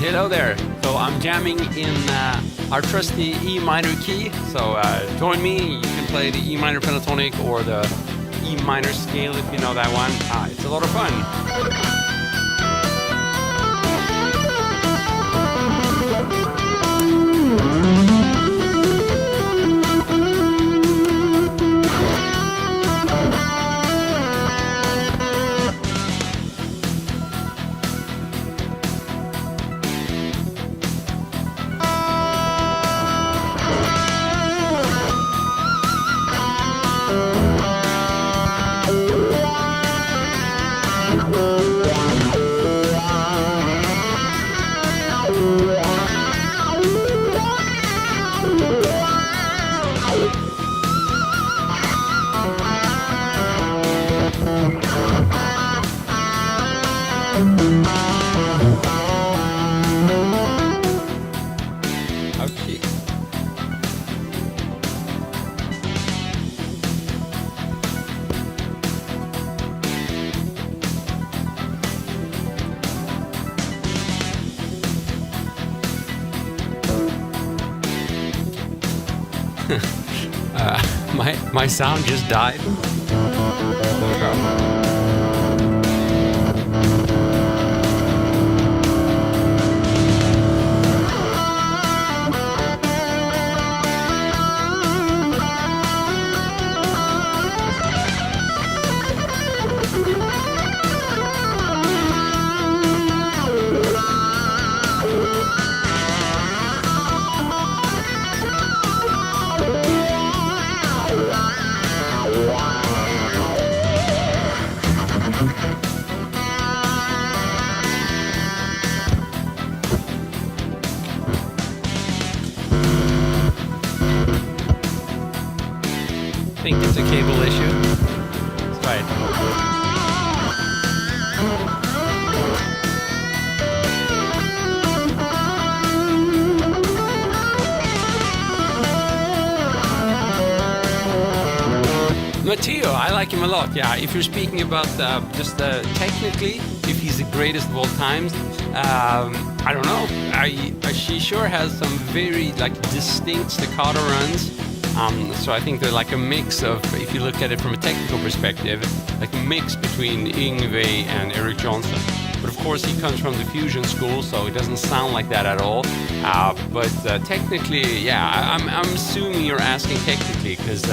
Hello there. So I'm jamming in our trusty E minor key. So join me. You can play the E minor pentatonic or the E minor scale if you know that one. It's a lot of fun. Okay. My sound just died. No problem. I think it's a cable issue. Let's try it. Matteo, I like him a lot. Yeah, if you're speaking about just technically, if he's the greatest of all times, I don't know. She sure has some very distinct staccato runs. So I think they're like a mix of, if you look at it from a technical perspective, like a mix between Yngwie and Eric Johnson. But of course he comes from the fusion school, so it doesn't sound like that at all. But technically, yeah, I'm assuming you're asking technically, because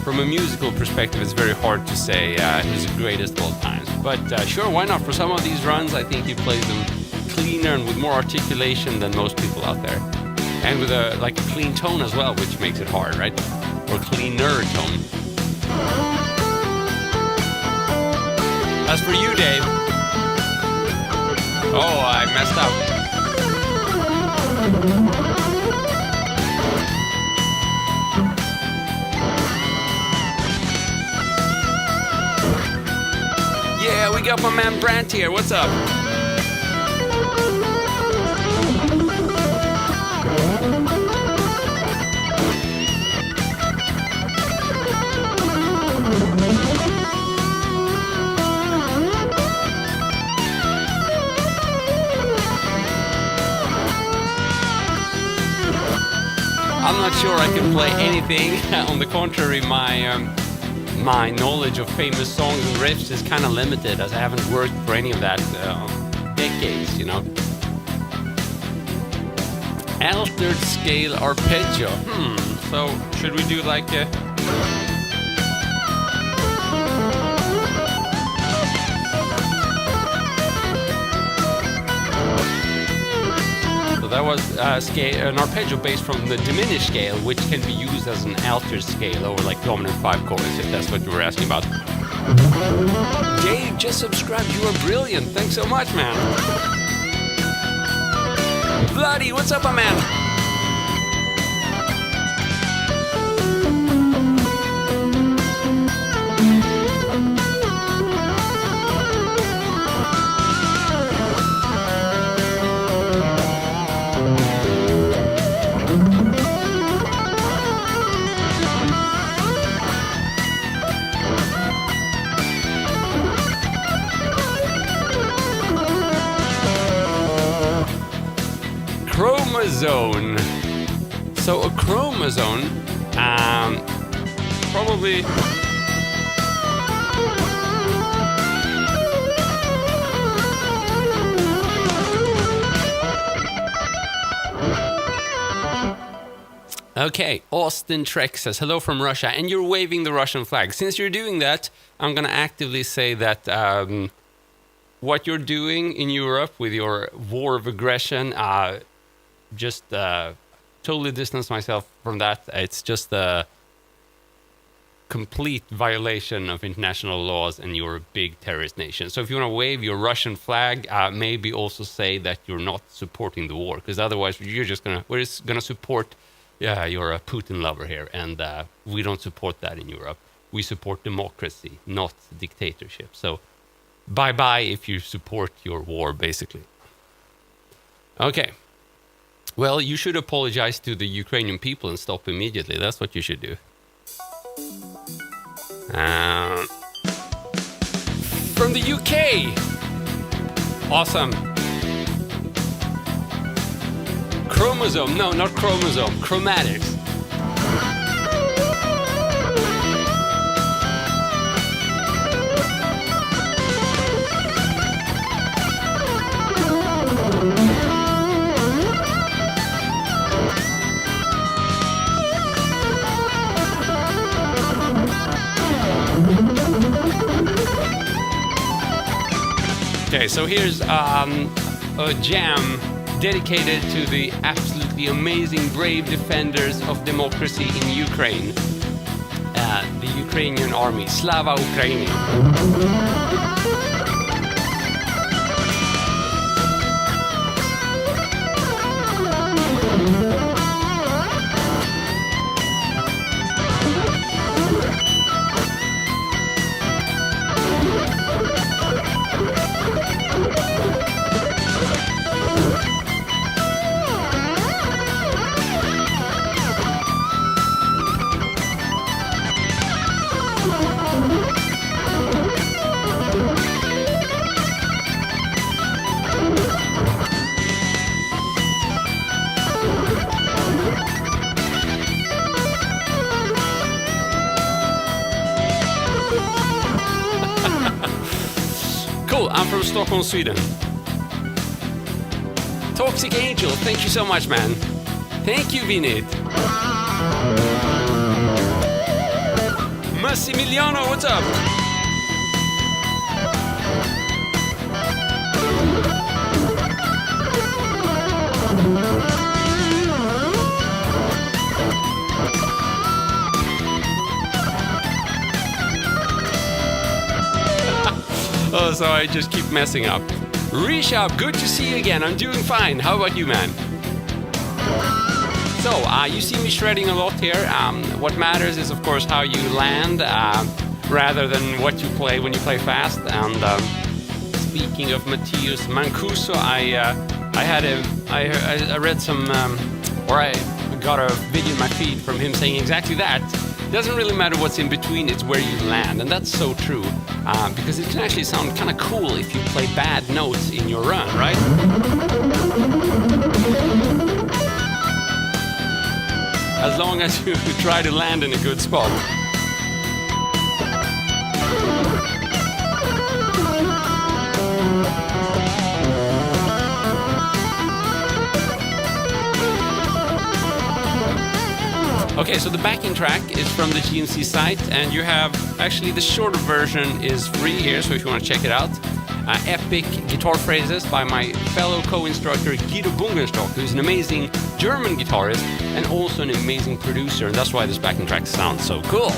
from a musical perspective, it's very hard to say who's the greatest of all times. But sure, why not? For some of these runs, I think he plays them cleaner and with more articulation than most people out there. And with a clean tone as well, which makes it hard, right? Or cleaner tone. As for you, Dave. Oh, I messed up. Yeah, we got my man Brandt here. What's up? I'm not sure I can play anything. On the contrary, my knowledge of famous songs and riffs is kind of limited, as I haven't worked for any of that decades, you know. Altered scale arpeggio. So should we do like a... So That was an arpeggio based from the diminished scale, which can be used as an altered scale over like dominant 5 chords, if that's what you were asking about. Dave just subscribed. You are brilliant. Thanks so much, man. Bloody, what's up, my man? Chromosome. So a chromosome, probably. Okay, Austin Trek says, hello from Russia, and you're waving the Russian flag. Since you're doing that, I'm going to actively say that what you're doing in Europe with your war of aggression, just totally distance myself from that. It's just a complete violation of international laws, and you're a big terrorist nation. So if you want to wave your Russian flag, maybe also say that you're not supporting the war, because otherwise we're just gonna support. Yeah, you're a Putin lover here, and we don't support that in Europe. We support democracy, not dictatorship. So bye-bye if you support your war, basically. Okay. Well, you should apologize to the Ukrainian people and stop immediately. That's what you should do. From the UK. Awesome. Chromosome. No, not chromosome. Chromatics. Okay, so here's a jam dedicated to the absolutely amazing, brave defenders of democracy in Ukraine. The Ukrainian army. Slava Ukraini. Cool, I'm from Stockholm, Sweden. Toxic Angel, thank you so much, man. Thank you, Vinit. Massimiliano, what's up? Oh, so I just keep messing up. Rishabh, good to see you again. I'm doing fine. How about you, man? So, you see me shredding a lot here. What matters is, of course, how you land, rather than what you play when you play fast. And speaking of Matthias Mancuso, I read some, or I got a video in my feed from him saying exactly that. It doesn't really matter what's in between, it's where you land. And that's so true, because it can actually sound kind of cool if you play bad notes in your run, right? As long as you try to land in a good spot. Okay, so the backing track is from the GNC site, and you have, actually the shorter version is free here, so if you want to check it out. epic guitar phrases by my fellow co-instructor Guido Bungenstock, who's an amazing German guitarist and also an amazing producer, and that's why this backing track sounds so cool.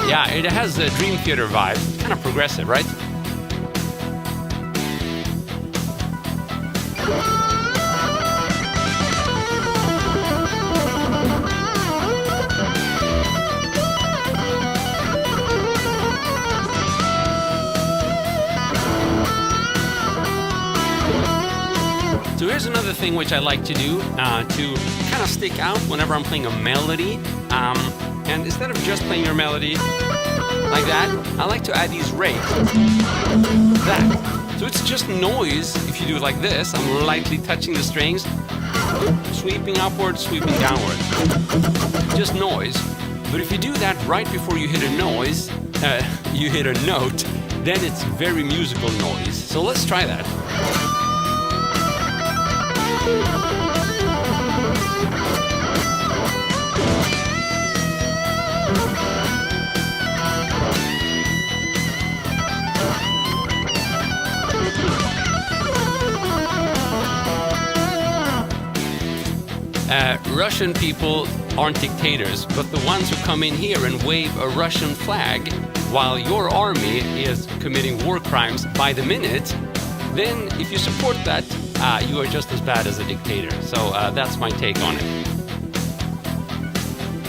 Yeah, it has a Dream Theater vibe. It's kind of progressive, right? So here's another thing which I like to do to kind of stick out whenever I'm playing a melody. And instead of just playing your melody like that, I like to add these rays. That. So it's just noise. If you do it like this, I'm lightly touching the strings, sweeping upwards, sweeping downwards. Just noise. But if you do that right before you hit a noise, you hit a note, then it's very musical noise. So let's try that. Russian people aren't dictators, but the ones who come in here and wave a Russian flag while your army is committing war crimes by the minute, then if you support that, you are just as bad as a dictator. So that's my take on it.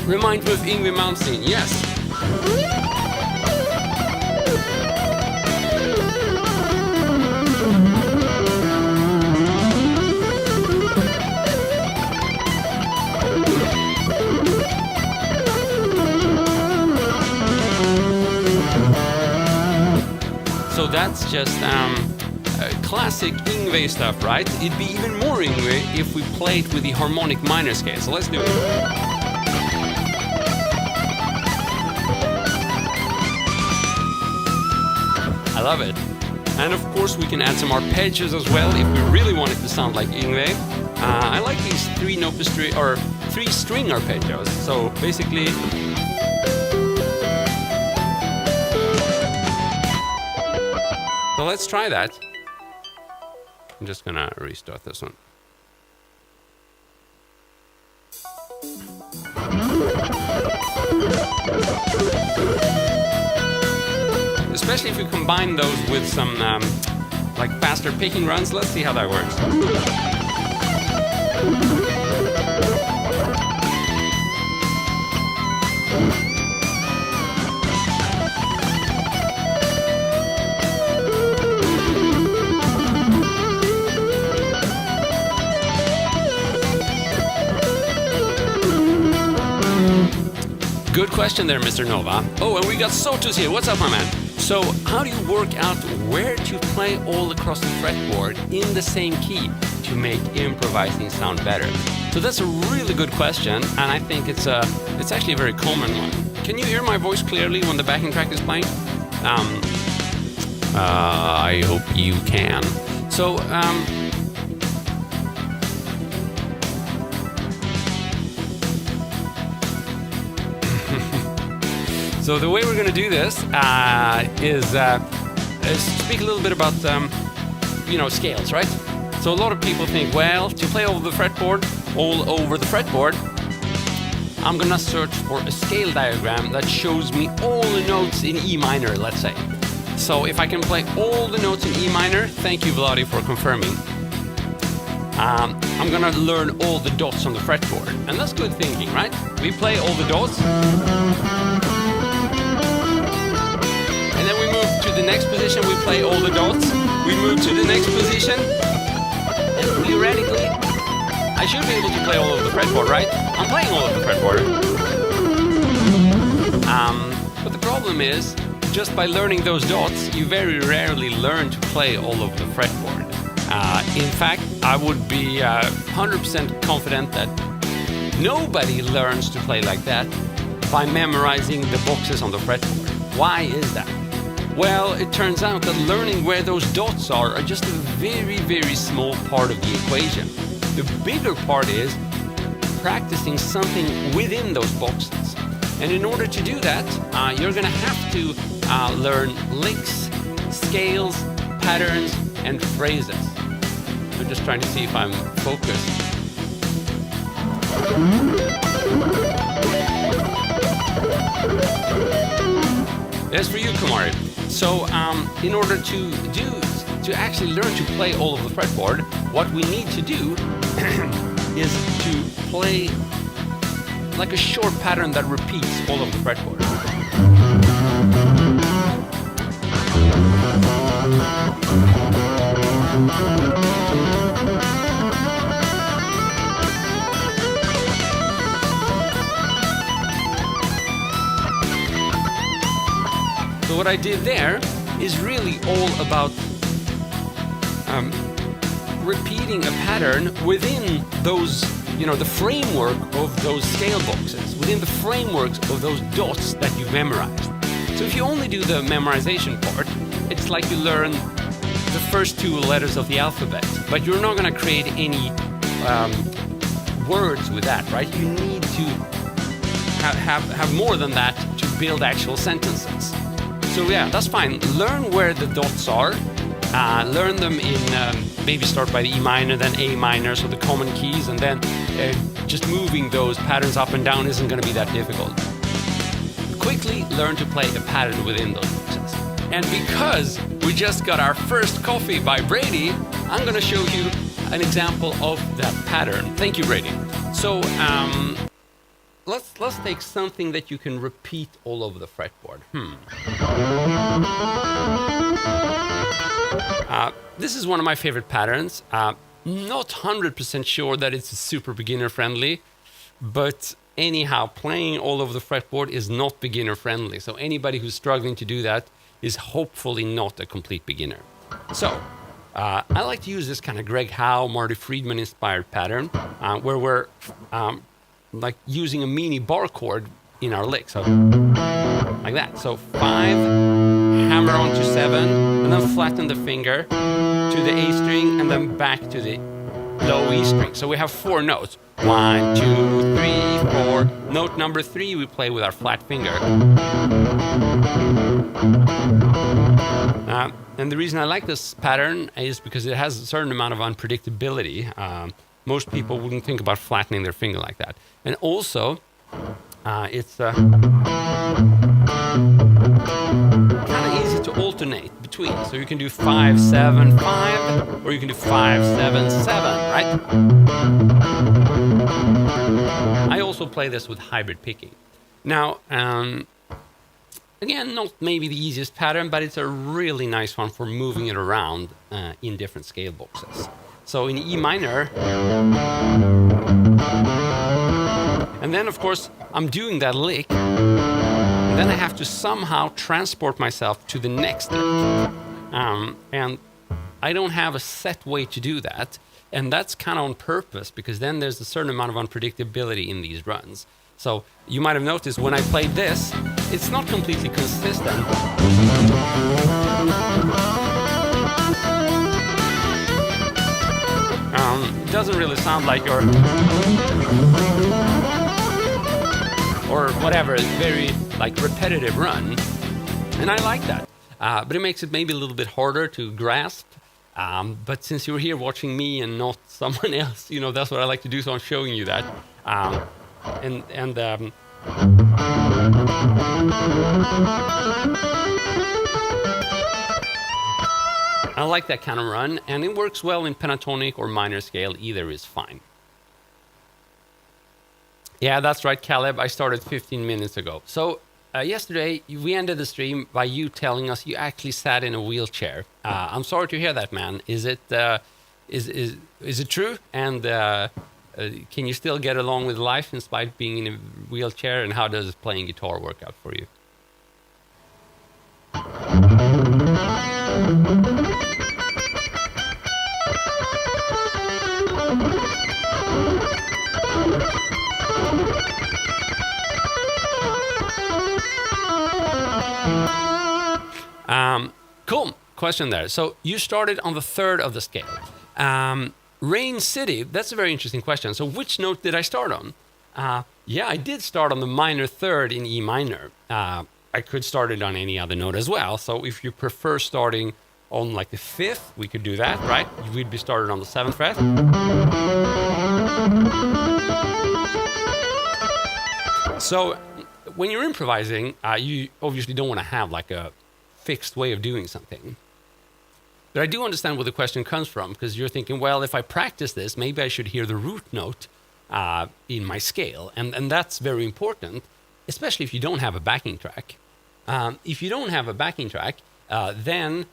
Remind me of Yngwie Malmsteen, yes. So that's just classic Yngwie stuff, right? It'd be even more Yngwie if we played with the harmonic minor scale. So let's do it. I love it. And of course we can add some arpeggios as well if we really want it to sound like Yngwie. I like these three string arpeggios. So basically, so let's try that. I'm just gonna restart this one. Especially if you combine those with some like faster picking runs. Let's see how that works. Good question there, Mr. Nova. Oh, and we got Sotus here. What's up, my man? So, how do you work out where to play all across the fretboard in the same key to make improvising sound better? So that's a really good question, and I think it's actually a very common one. Can you hear my voice clearly when the backing track is playing? I hope you can. So, so the way we're going to do this is speak a little bit about scales, right? So a lot of people think, well, to play all over the fretboard, I'm going to search for a scale diagram that shows me all the notes in E minor, let's say. So if I can play all the notes in E minor, thank you, Vladi, for confirming. I'm going to learn all the dots on the fretboard, and that's good thinking, right? We play all the dots. And then we move to the next position, we play all the dots. We move to the next position. And theoretically, I should be able to play all over the fretboard, right? I'm playing all over the fretboard. But the problem is, just by learning those dots, you very rarely learn to play all over the fretboard. In fact, I would be 100% confident that Nobody learns to play like that by memorizing the boxes on the fretboard. Why is that? Well, it turns out that learning where those dots are just a very, very small part of the equation. The bigger part is practicing something within those boxes. And in order to do that, you're going to have to learn licks, scales, patterns, and phrases. I'm just trying to see if I'm focused. That's for you, Kumari. So, in order to actually learn to play all of the fretboard, what we need to do is to play like a short pattern that repeats all of the fretboard. So what I did there is really all about repeating a pattern within those, the framework of those scale boxes, within the frameworks of those dots that you've memorized. So if you only do the memorization part, it's like you learn the first two letters of the alphabet, but you're not going to create any words with that, right? You need to have more than that to build actual sentences. So yeah, that's fine. Learn where the dots are. Learn them in, maybe start by the E minor, then A minor, so the common keys, and then just moving those patterns up and down isn't going to be that difficult. Quickly learn to play a pattern within those boxes. And because we just got our first coffee by Brady, I'm going to show you an example of that pattern. Thank you, Brady. So let's take something that you can repeat all over the fretboard. This is one of my favorite patterns. Not 100% sure that it's super beginner friendly, but anyhow, playing all over the fretboard is not beginner friendly. So anybody who's struggling to do that is hopefully not a complete beginner. So I like to use this kind of Greg Howe, Marty Friedman inspired pattern where we're like using a mini bar chord in our lick. So like that. So 5, hammer onto 7, and then flatten the finger to the A string, and then back to the low E string. So we have 4 notes. 1, 2, 3, 4. Note number 3 we play with our flat finger. And the reason I like this pattern is because it has a certain amount of unpredictability. Most people wouldn't think about flattening their finger like that. And also, it's kind of easy to alternate between. So you can do 5, 7, 5, or you can do 5, 7, 7, right? I also play this with hybrid picking. Now, again, not maybe the easiest pattern, but it's a really nice one for moving it around in different scale boxes. So in E minor, and then of course I'm doing that lick, and then I have to somehow transport myself to the next lick. And I don't have a set way to do that, and that's kind of on purpose, because then there's a certain amount of unpredictability in these runs. So you might have noticed when I played this, it's not completely consistent. It doesn't really sound like your, or whatever, very like repetitive run, and I like that. But it makes it maybe a little bit harder to grasp. But since you're here watching me and not someone else, that's what I like to do, so I'm showing you that. I like that kind of run, and it works well in pentatonic or minor scale. Either is fine. Yeah, that's right, Caleb. I started 15 minutes ago. So yesterday, we ended the stream by you telling us you actually sat in a wheelchair. I'm sorry to hear that, man. Is it true? And can you still get along with life in spite of being in a wheelchair? And how does playing guitar work out for you? question there. So you started on the third of the scale. Rain City, that's a very interesting question. So which note did I start on? Yeah, I did start on the minor third in E minor. I could start it on any other note as well. So if you prefer starting on like the fifth, we could do that, right? We'd be started on the 7th fret. So when you're improvising, you obviously don't want to have like a fixed way of doing something. But I do understand where the question comes from, because you're thinking, well, if I practice this, maybe I should hear the root note in my scale. And that's very important, especially if you don't have a backing track. If you don't have a backing track, then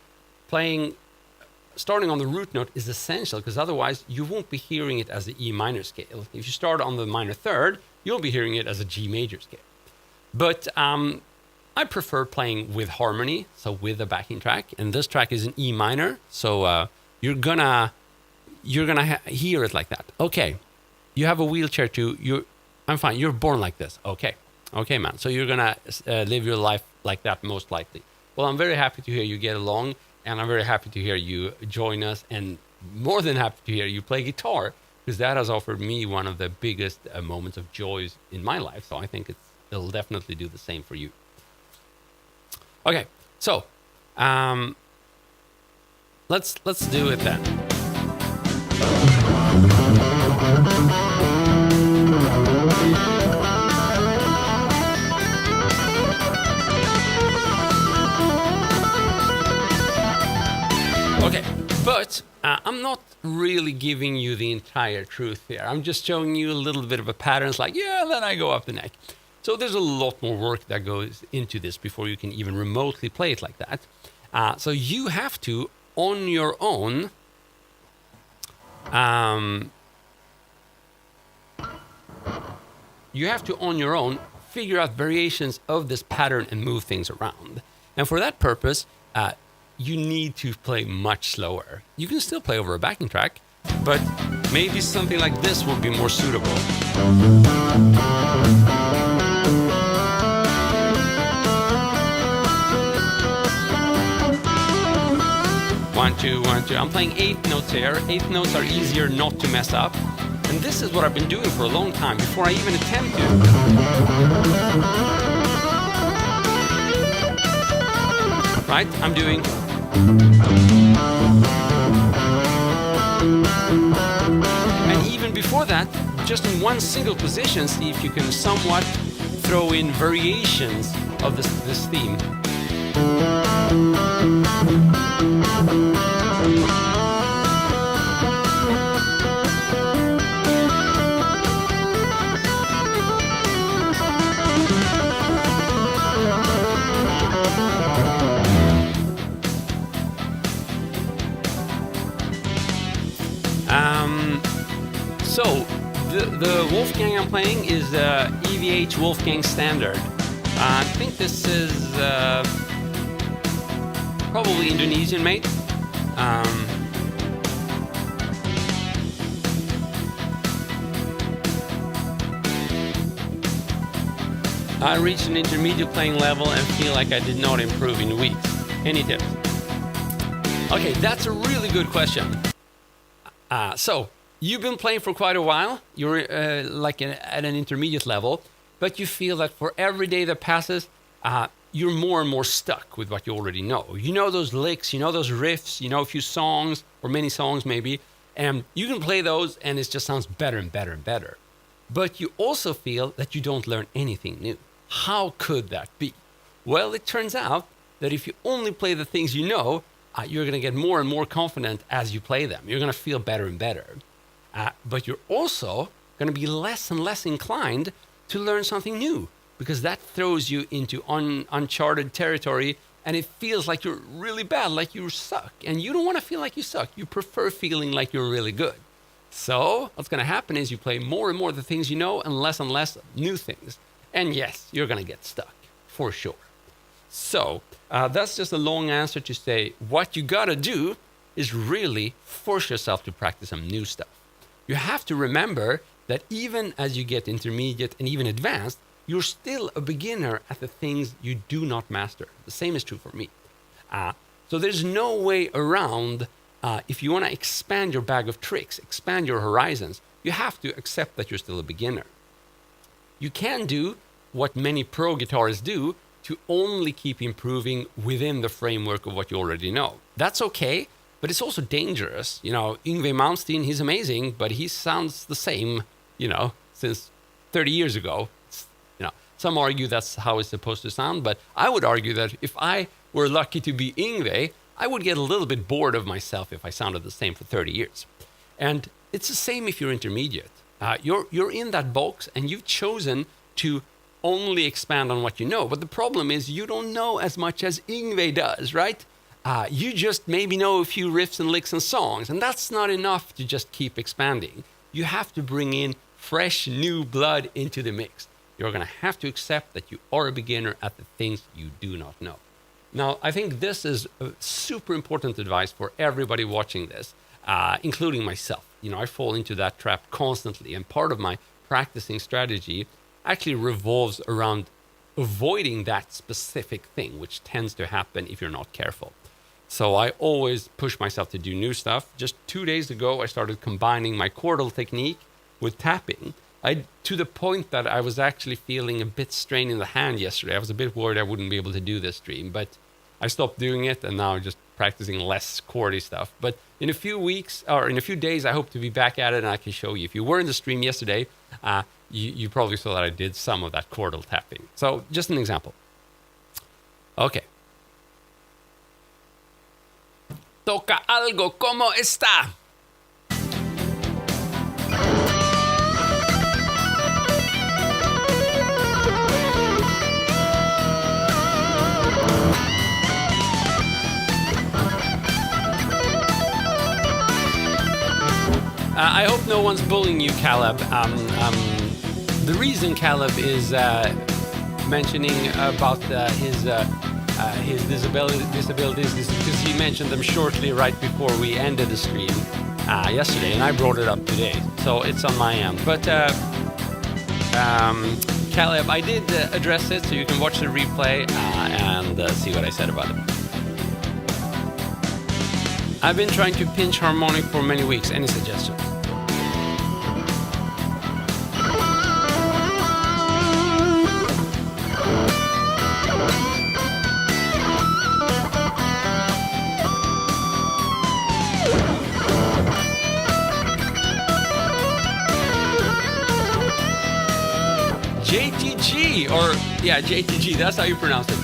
starting on the root note is essential, because otherwise you won't be hearing it as the E minor scale. If you start on the minor third, you'll be hearing it as a G major scale. But I prefer playing with harmony, so with a backing track, and this track is in E minor, so you're gonna hear it like that. Okay, you have a wheelchair too. I'm fine. You're born like this. Okay, man. So you're gonna live your life like that, most likely. Well, I'm very happy to hear you get along, and I'm very happy to hear you join us, and more than happy to hear you play guitar, because that has offered me one of the biggest moments of joys in my life. So I think it'll definitely do the same for you. Okay, so let's do it then. Okay, but I'm not really giving you the entire truth here. I'm just showing you a little bit of a pattern. It's like, yeah, then I go up the neck. So there's a lot more work that goes into this before you can even remotely play it like that. So you have to, on your own, figure out variations of this pattern and move things around. And for that purpose, you need to play much slower. You can still play over a backing track, but maybe something like this will be more suitable. 1, 2, 1, 2. I'm playing 8 notes here. 8 notes are easier not to mess up. And this is what I've been doing for a long time before I even attempt to. Right? I'm doing. And even before that, just in one single position, see if you can somewhat throw in variations of this theme. So the Wolfgang I'm playing is EVH Wolfgang Standard. I think this is probably Indonesian made. I reached an intermediate playing level and feel like I did not improve in weeks. Any tips? Okay, that's a really good question. So you've been playing for quite a while. You're at an intermediate level, but you feel that for every day that passes, you're more and more stuck with what you already know. You know those licks, you know those riffs, you know a few songs, or many songs maybe, and you can play those and it just sounds better and better and better. But you also feel that you don't learn anything new. How could that be? Well, it turns out that if you only play the things you know, you're going to get more and more confident as you play them. You're going to feel better and better. But you're also going to be less and less inclined to learn something new, because that throws you into uncharted territory, and it feels like you're really bad, like you suck. And you don't want to feel like you suck. You prefer feeling like you're really good. So what's going to happen is you play more and more of the things you know and less new things. And yes, you're going to get stuck, for sure. So that's just a long answer to say what you got to do is really force yourself to practice some new stuff. You have to remember that even as you get intermediate and even advanced, you're still a beginner at the things you do not master. The same is true for me. So there's no way around, if you want to expand your bag of tricks, expand your horizons, you have to accept that you're still a beginner. You can do what many pro guitarists do, to only keep improving within the framework of what you already know. That's okay, but it's also dangerous. Yngwie Malmsteen, he's amazing, but he sounds the same, since 30 years ago. Some argue that's how it's supposed to sound, but I would argue that if I were lucky to be Yngwie, I would get a little bit bored of myself if I sounded the same for 30 years. And it's the same if you're intermediate. You're in that box and you've chosen to only expand on what you know. But the problem is you don't know as much as Yngwie does, right? You just maybe know a few riffs and licks and songs, and that's not enough to just keep expanding. You have to bring in fresh, new blood into the mix. You're going to have to accept that you are a beginner at the things you do not know. Now, I think this is super important advice for everybody watching this, including myself. I fall into that trap constantly, and part of my practicing strategy actually revolves around avoiding that specific thing, which tends to happen if you're not careful. So I always push myself to do new stuff. Just 2 days ago, I started combining my chordal technique with tapping. To the point that I was actually feeling a bit strain in the hand yesterday. I was a bit worried I wouldn't be able to do this stream, but I stopped doing it and now I'm just practicing less chordy stuff. But in a few weeks, or in a few days, I hope to be back at it and I can show you. If you were in the stream yesterday, you probably saw that I did some of that chordal tapping. So just an example. Okay. Toca algo, ¿cómo está? I hope no one's bullying you, Caleb. The reason Caleb is mentioning about his disabilities is because he mentioned them shortly right before we ended the stream yesterday, and I brought it up today, so it's on my end. But Caleb, I did address it, so you can watch the replay and see what I said about it. I've been trying to pinch harmonic for many weeks. Any suggestions? JTG, that's how you pronounce it.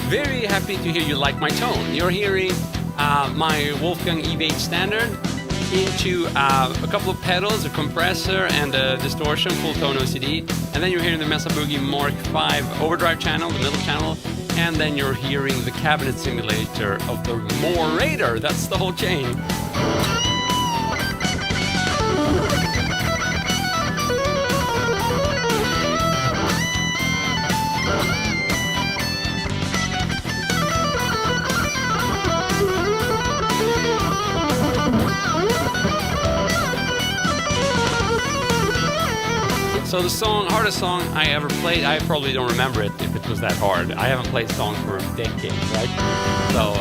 Very happy to hear you like my tone. You're hearing my Wolfgang EV8 standard into a couple of pedals, a compressor, and a distortion, full tone OCD. And then you're hearing the Mesa Boogie Mark V overdrive channel, the middle channel. And then you're hearing the cabinet simulator of the Morator. That's the whole chain. So the hardest song I ever played, I probably don't remember it if it was that hard. I haven't played songs for decades, right? So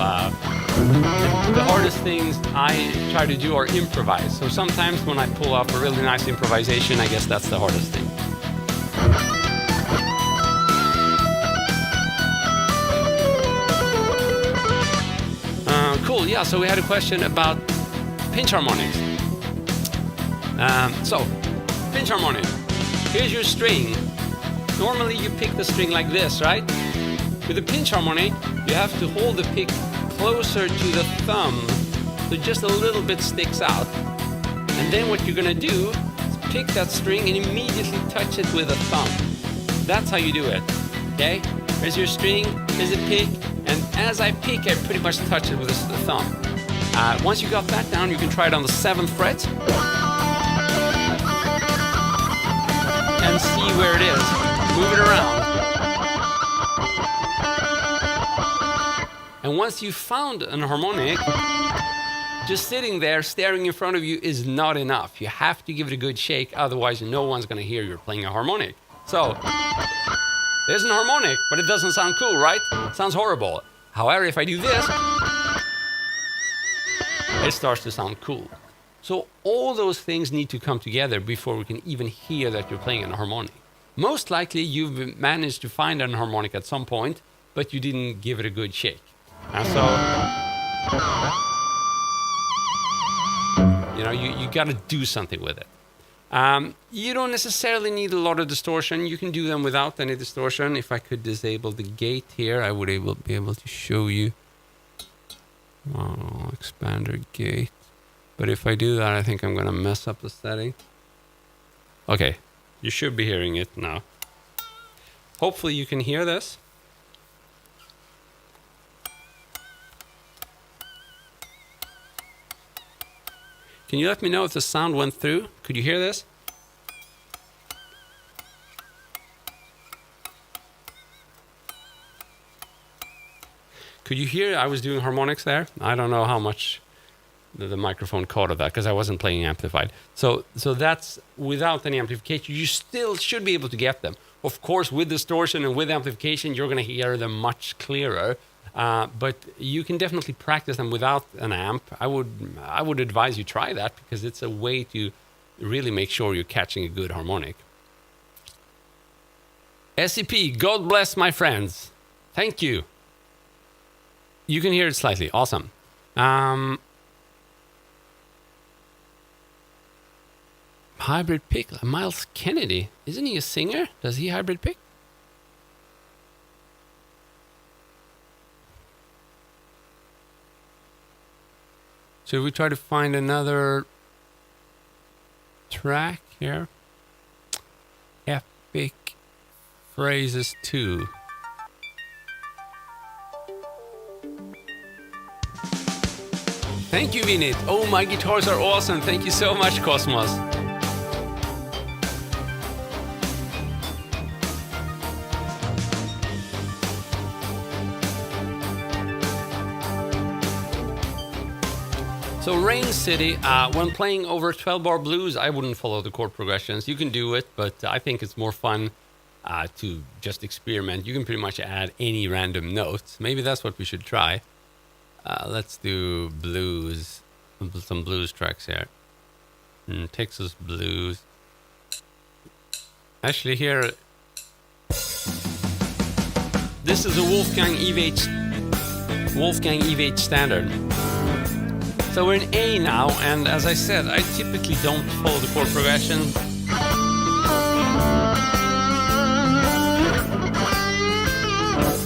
the hardest things I try to do are improvise. So sometimes when I pull off a really nice improvisation, I guess that's the hardest thing. Cool, yeah, so we had a question about pinch harmonics. So, pinch harmonic. Here's your string. Normally you pick the string like this, right? With a pinch harmonic, you have to hold the pick closer to the thumb so just a little bit sticks out. And then what you're gonna do is pick that string and immediately touch it with a thumb. That's how you do it, okay? Here's your string, here's a pick, and as I pick, I pretty much touch it with the thumb. Once you got that down, you can try it on the 7th fret. And see where it is. Move it around. And once you've found an harmonic, just sitting there staring in front of you is not enough. You have to give it a good shake, otherwise no one's going to hear you're playing a harmonic. So, there's an harmonic, but it doesn't sound cool, right? It sounds horrible. However, if I do this, it starts to sound cool. So all those things need to come together before we can even hear that you're playing an harmonic. Most likely you've managed to find an harmonic at some point, but you didn't give it a good shake. And so, you got to do something with it. You don't necessarily need a lot of distortion. You can do them without any distortion. If I could disable the gate here, I would be able to show you. Expander gate. But if I do that, I think I'm going to mess up the setting. Okay, you should be hearing it now. Hopefully you can hear this. Can you let me know if the sound went through? Could you hear this? Could you hear I was doing harmonics there? I don't know how much the microphone caught of that because I wasn't playing amplified. So that's without any amplification. You still should be able to get them. Of course, with distortion and with amplification, you're going to hear them much clearer. But you can definitely practice them without an amp. I would advise you try that because it's a way to really make sure you're catching a good harmonic. SCP, God bless my friends. Thank you. You can hear it slightly. Awesome. Hybrid pick. Miles Kennedy. Isn't he a singer? Does he hybrid pick? Should we try to find another track here? Epic Phrases 2. Thank you, Vinit. Oh, my guitars are awesome. Thank you so much, Cosmos. So Rain City, when playing over 12-bar blues, I wouldn't follow the chord progressions. You can do it, but I think it's more fun to just experiment. You can pretty much add any random notes. Maybe that's what we should try. Let's do blues, some blues tracks here. Texas blues. Actually here, this is a Wolfgang EVH standard. So we're in A now, and as I said, I typically don't follow the chord progression.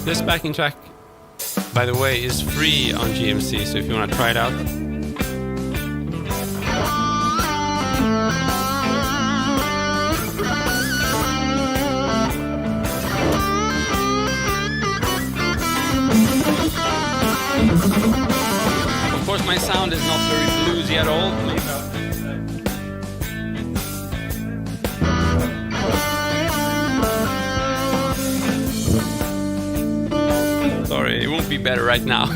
This backing track, by the way, is free on GMC, so if you want to try it out. Of course, my sound is not very bluesy at all. Sorry, it won't be better right now.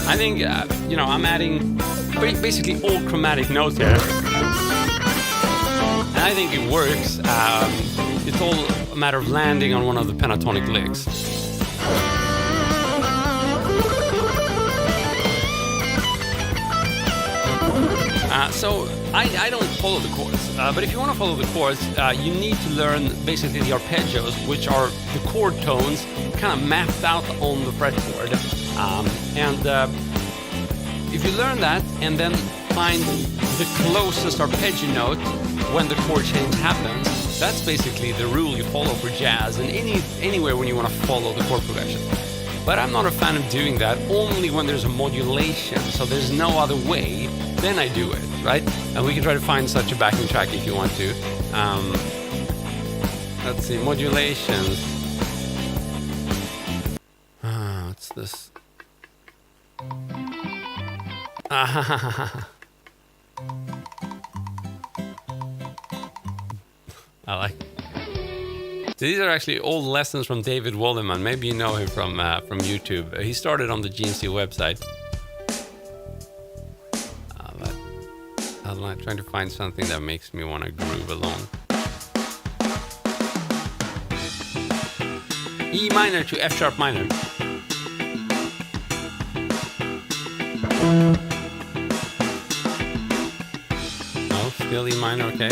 I think, I'm adding basically all chromatic notes here. And I think it works. It's all a matter of landing on one of the pentatonic licks. So I don't follow the chords, but if you want to follow the chords, you need to learn basically the arpeggios, which are the chord tones kind of mapped out on the fretboard. If you learn that and then find the closest arpeggio note when the chord change happens, that's basically the rule you follow for jazz and anywhere when you want to follow the chord progression. But I'm not a fan of doing that only when there's a modulation, so there's no other way, then I do it, right? And we can try to find such a backing track if you want to. Let's see, modulations. What's this? I like it. So these are actually old lessons from David Waldeman. Maybe you know him from YouTube. He started on the GNC website. But I I'm like trying to find something that makes me want to groove along. E minor to F sharp minor. No, still E minor, okay.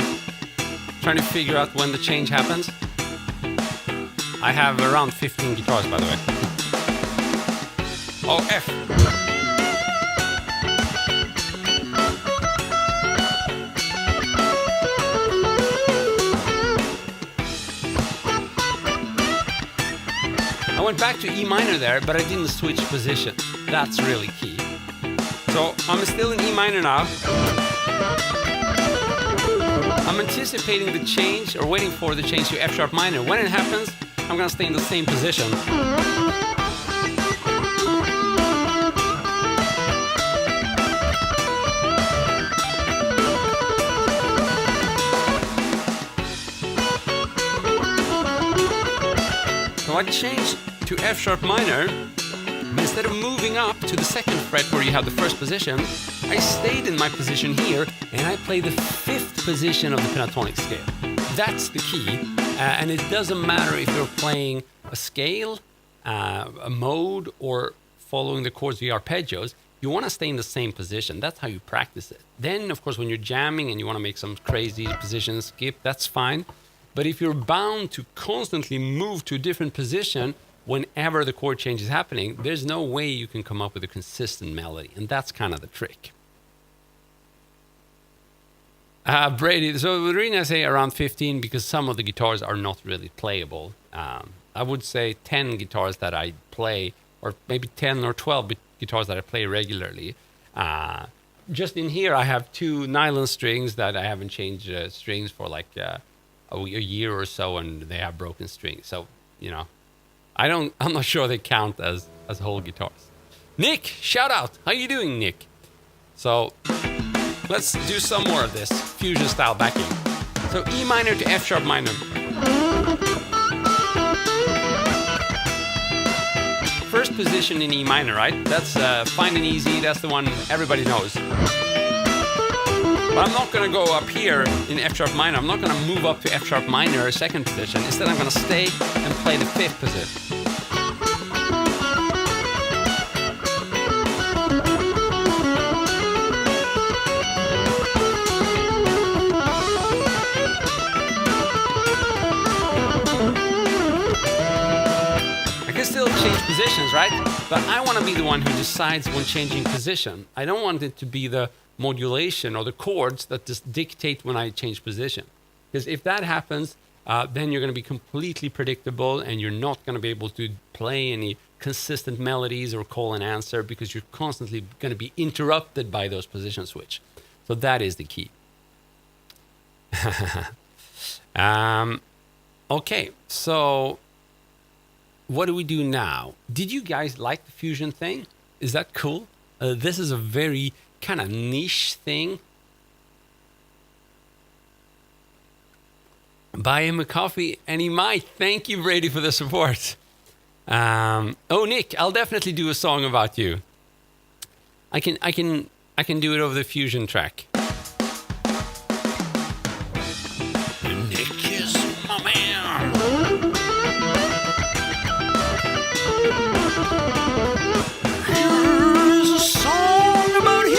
Trying to figure out when the change happens. I have around 15 guitars, by the way. Oh, F. I went back to E minor there, but I didn't switch position. That's really key. So I'm still in E minor now. I'm anticipating the change, or waiting for the change to F sharp minor. When it happens, I'm gonna stay in the same position. So I changed to F sharp minor. Instead of moving up to the second fret where you have the first position, I stayed in my position here and I play the fifth position of the pentatonic scale. That's the key, and it doesn't matter if you're playing a scale, a mode, or following the chords via arpeggios. You want to stay in the same position. That's how you practice it. Then, of course, when you're jamming and you want to make some crazy position skip, that's fine. But if you're bound to constantly move to a different position whenever the chord change is happening, there's no way you can come up with a consistent melody. And that's kind of the trick. Brady, so the reason I say around 15, because some of the guitars are not really playable. I would say 10 guitars that I play, or maybe 10 or 12 guitars that I play regularly. Just in here, I have 2 nylon strings that I haven't changed strings for like a year or so, and they have broken strings. So, you know, I'm not sure they count as whole guitars. Nick, shout out. How you doing, Nick? So let's do some more of this fusion style backing. So E minor to F sharp minor. First position in E minor, right? That's fine and easy. That's the one everybody knows. But I'm not going to go up here in F sharp minor. I'm not going to move up to F sharp minor, second position. Instead, I'm going to stay and play the fifth position. I can still change positions, right? But I want to be the one who decides when changing position. I don't want it to be the modulation or the chords that just dictate when I change position. Because if that happens, then you're going to be completely predictable and you're not going to be able to play any consistent melodies or call and answer, because you're constantly going to be interrupted by those position switch. So that is the key. Okay, so what do we do now? Did you guys like the fusion thing? Is that cool? This is a very kind of niche thing. Buy him a coffee and he might. Thank you, Brady, for the support. Oh, Nick, I'll definitely do a song about you. I can do it over the fusion track. Nick is my man. Here's a song about him.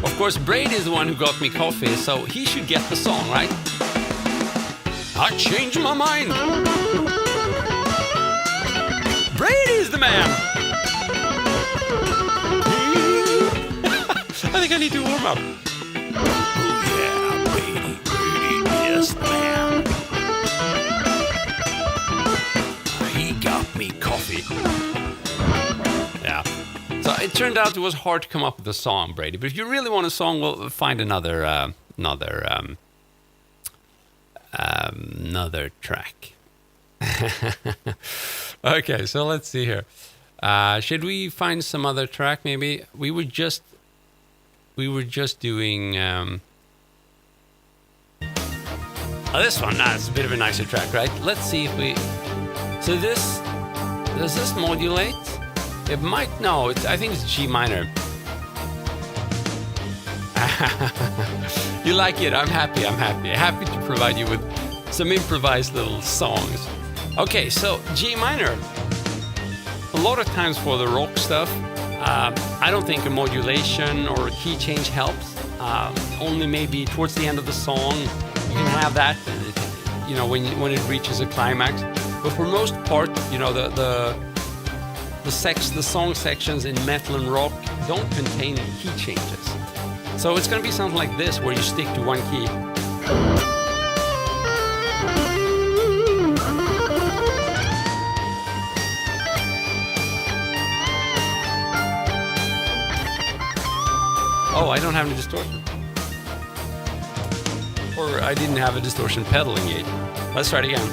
Of course, Brady is the one who got me coffee, so he should get the song, right? I changed my mind. Brady's the man. I think I need to warm up. Oh yeah, Brady is the man. He got me coffee. Yeah. So it turned out it was hard to come up with a song, Brady. But if you really want a song, we'll find another track. Okay, so let's see here. Should we find some other track? Maybe we were just doing. This one. It's a bit of a nicer track, right? Let's see if we. So does this modulate? It might. No, I think it's G minor. You like it? I'm happy. I'm happy. Happy to provide you with some improvised little songs. Okay, so G minor. A lot of times for the rock stuff, I don't think a modulation or a key change helps. Only maybe towards the end of the song you can have that, you know, when it reaches a climax. But for most part, you know, the song sections in metal and rock don't contain key changes. So it's going to be something like this, where you stick to one key. Oh, I don't have any distortion. Or I didn't have a distortion pedal engaged. Let's try it again.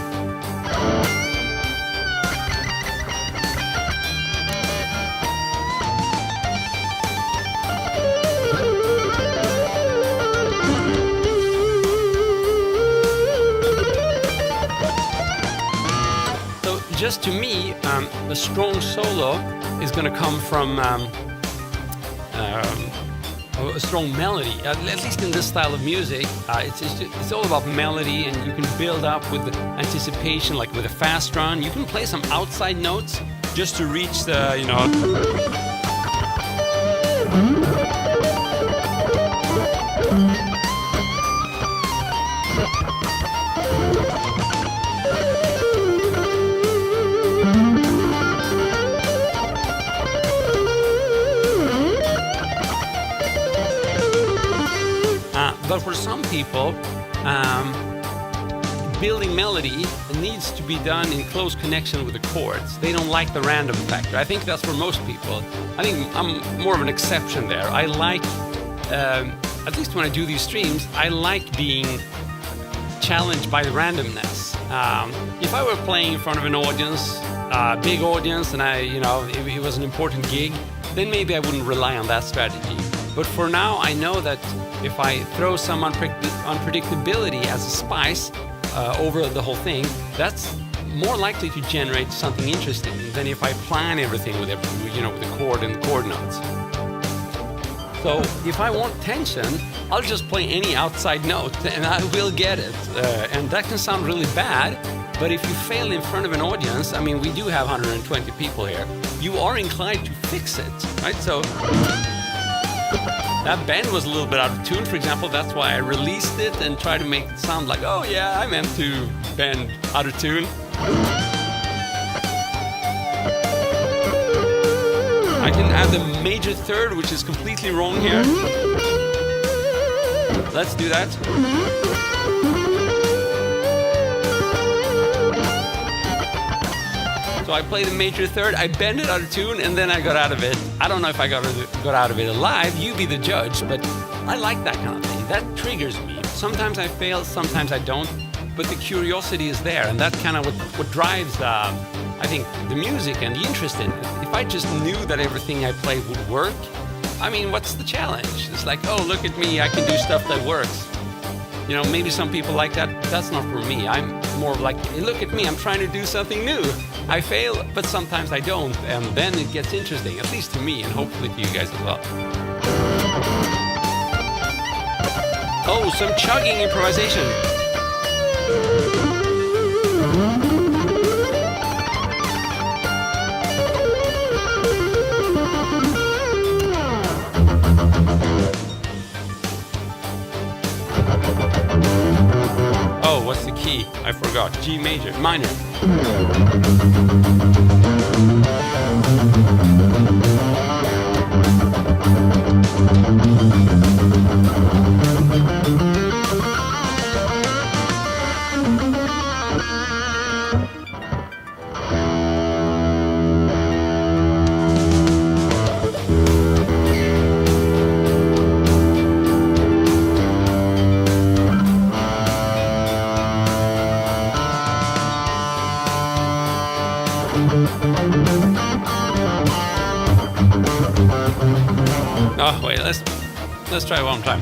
So just to me, a strong solo is going to come from a strong melody, at least in this style of music. It's all about melody, and you can build up with anticipation, like with a fast run. You can play some outside notes just to reach the, you know. But for some people, building melody needs to be done in close connection with the chords. They don't like the random factor. I think that's for most people. I think I'm more of an exception there. I like, at least when I do these streams, I like being challenged by the randomness. If I were playing in front of an audience, a big audience, and it was an important gig, then maybe I wouldn't rely on that strategy. But for now, I know that if I throw some unpredictability as a spice over the whole thing, that's more likely to generate something interesting than if I plan everything with the chord and the chord notes. So if I want tension, I'll just play any outside note and I will get it. And that can sound really bad, but if you fail in front of an audience, I mean, we do have 120 people here, you are inclined to fix it, right? So that bend was a little bit out of tune, for example. That's why I released it and tried to make it sound like, oh yeah, I meant to bend out of tune. I can add the major third, which is completely wrong here. Let's do that. So I play the major third, I bend it out of tune, and then I got out of it. I don't know if I got out of it alive, you be the judge, but I like that kind of thing. That triggers me. Sometimes I fail, sometimes I don't, but the curiosity is there, and that's kind of what drives, I think, the music and the interest in it. If I just knew that everything I played would work, I mean, what's the challenge? It's like, oh, look at me, I can do stuff that works. You know, maybe some people like that. That's not for me. I'm more like, hey, look at me, I'm trying to do something new. I fail, but sometimes I don't, and then it gets interesting, at least to me, and hopefully to you guys as well. Oh, some chugging improvisation. Oh, what's the key? I forgot. G major, minor. Oh, wait, let's try one more time.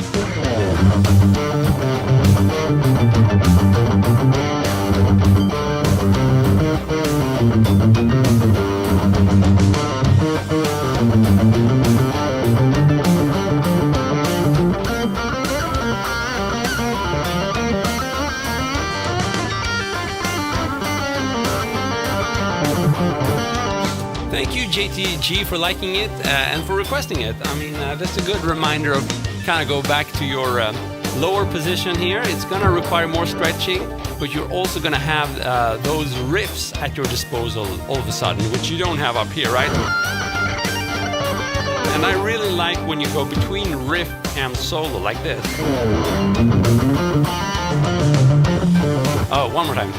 to you, G, for liking it and for requesting it. I mean, that's a good reminder of kind of go back to your lower position here. It's going to require more stretching, but you're also going to have those riffs at your disposal all of a sudden, which you don't have up here, right? And I really like when you go between riff and solo like this. Oh, one more time.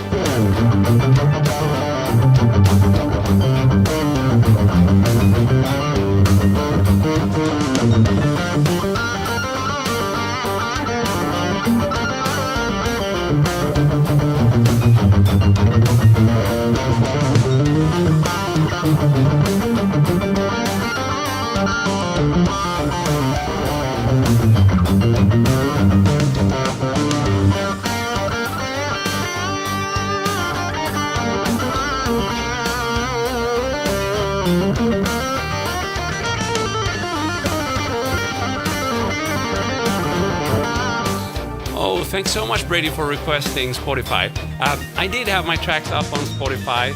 Thanks so much, Brady, for requesting Spotify. I did have my tracks up on Spotify,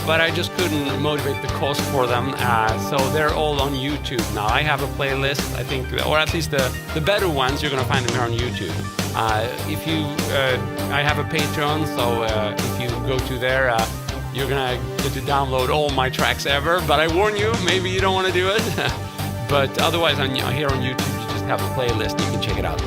but I just couldn't motivate the cost for them, so they're all on YouTube now. I have a playlist, I think, or at least the better ones, you're going to find them here on YouTube. I have a Patreon, so if you go to there, you're going to get to download all my tracks ever, but I warn you, maybe you don't want to do it. But otherwise, here on YouTube, you just have a playlist, you can check it out.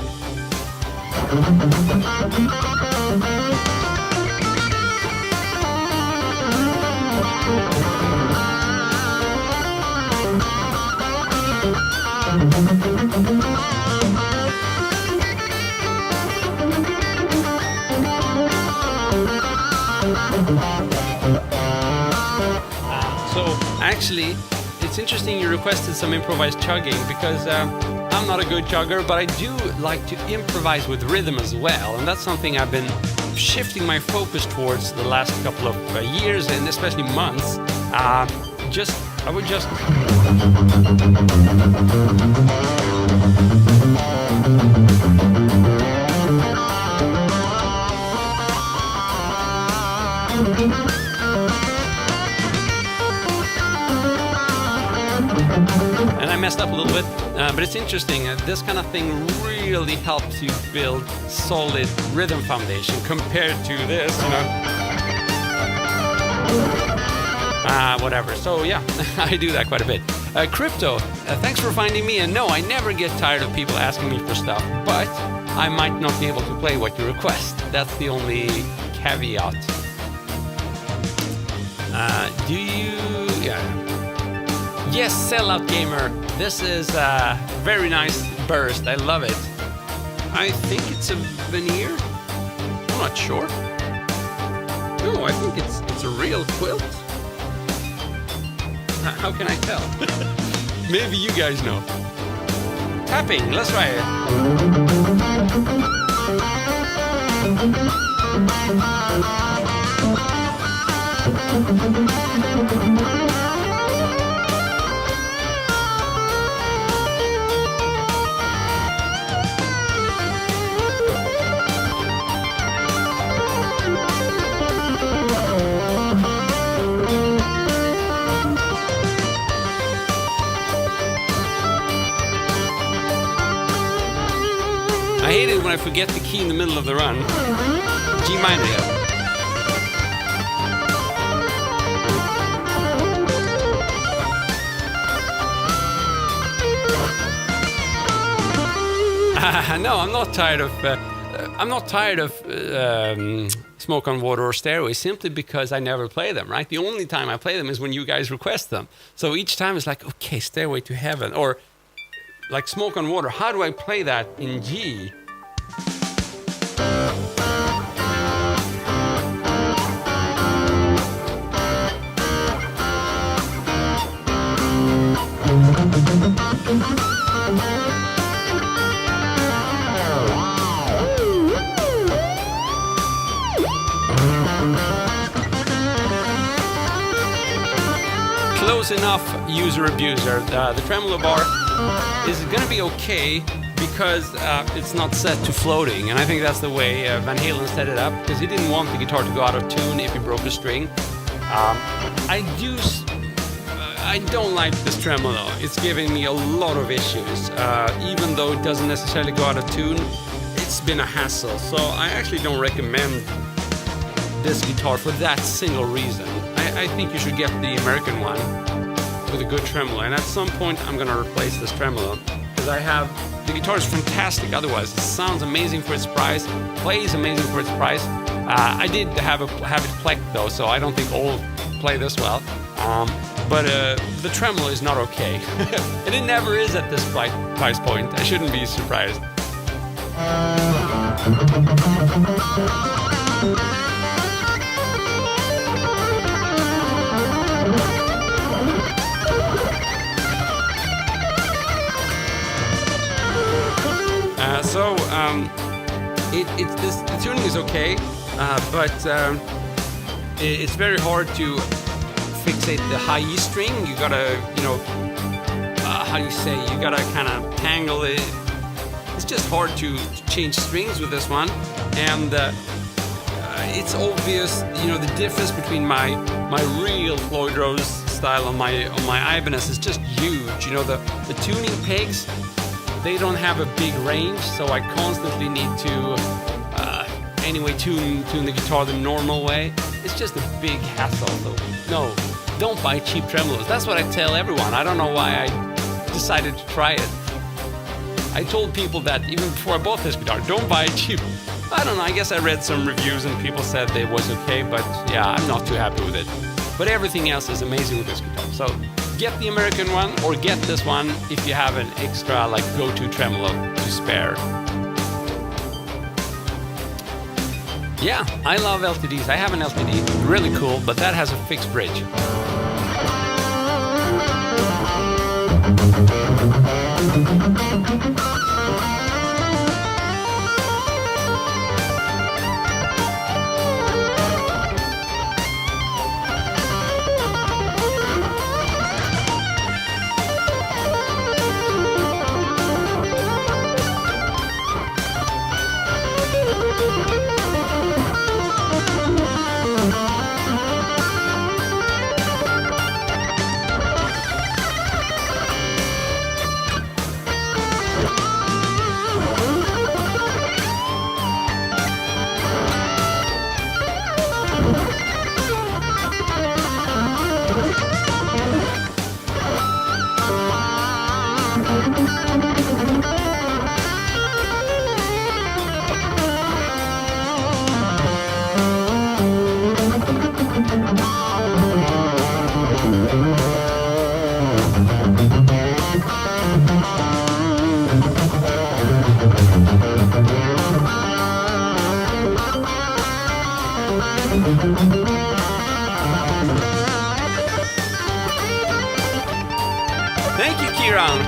So actually, it's interesting you requested some improvised chugging because I'm not a good chugger, but I do like to improvise with rhythm as well, and that's something I've been shifting my focus towards the last couple of years and especially months. I would just and I messed up a little bit, but it's interesting. This kind of thing really helps you build solid rhythm foundation compared to this, you know. Whatever. So yeah, I do that quite a bit. Crypto, thanks for finding me. And no, I never get tired of people asking me for stuff, but I might not be able to play what you request. That's the only caveat. Do you? Yeah. Yes, Sellout Gamer. This is a very nice burst. I love it. I think it's a veneer. I'm not sure. No, I think it's a real quilt. How can I tell? Maybe you guys know. Tapping. Let's try it. I hate it when I forget the key in the middle of the run. G minor. No, I'm not tired of Smoke on Water or Stairway simply because I never play them, right? The only time I play them is when you guys request them. So each time it's like, okay, Stairway to Heaven, or like Smoke on Water. How do I play that in G? Close enough, user abuser. The tremolo bar is going to be okay because it's not set to floating, and I think that's the way Van Halen set it up, because he didn't want the guitar to go out of tune if he broke a string. I don't like this tremolo. It's giving me a lot of issues. Even though it doesn't necessarily go out of tune, it's been a hassle. So I actually don't recommend this guitar for that single reason. I think you should get the American one with a good tremolo. And at some point, I'm going to replace this tremolo because the guitar is fantastic otherwise. It sounds amazing for its price, plays amazing for its price. I did have it plecked though, so I don't think all play this well. But the tremolo is not okay. And it never is at this price point. I shouldn't be surprised. The tuning is okay, but it's very hard to fixate the high E string. You gotta, how do you say? You gotta kind of tangle it. It's just hard to change strings with this one, and it's obvious, the difference between my real Floyd Rose style on my Ibanez is just huge. The tuning pegs, they don't have a big range, so I constantly need to tune the guitar the normal way. It's just a big hassle. So no, don't buy cheap tremolos. That's what I tell everyone. I don't know why I decided to try it. I told people that even before I bought this guitar, don't buy it cheap. I don't know, I guess I read some reviews and people said it was okay, but yeah, I'm not too happy with it. But everything else is amazing with this guitar. So get the American one or get this one if you have an extra go-to tremolo to spare. Yeah, I love LTDs. I have an LTD, really cool, but that has a fixed bridge. Thank you, Kieran.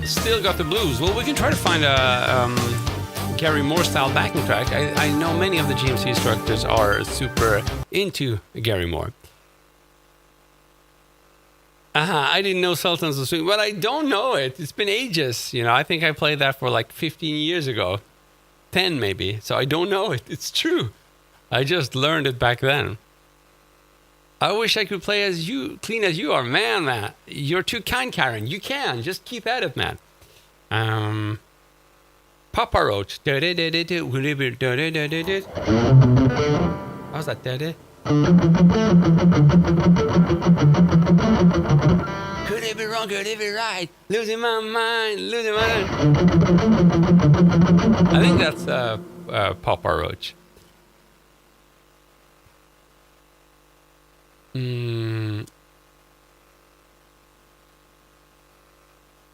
Still got the blues. Well, we can try to find a Gary Moore style backing track. I know many of the GMC instructors are super into Gary Moore. I didn't know Sultans of Swing, but I don't know it. It's been ages. I think I played that for 15 years ago. 10 maybe. So I don't know it. It's true. I just learned it back then. I wish I could play as clean as you are. Man. You're too kind, Karen. You can. Just keep at it, man. Papa Roach. How's that? Could it be wrong? Could it be right? Losing my mind. I think that's Papa Roach.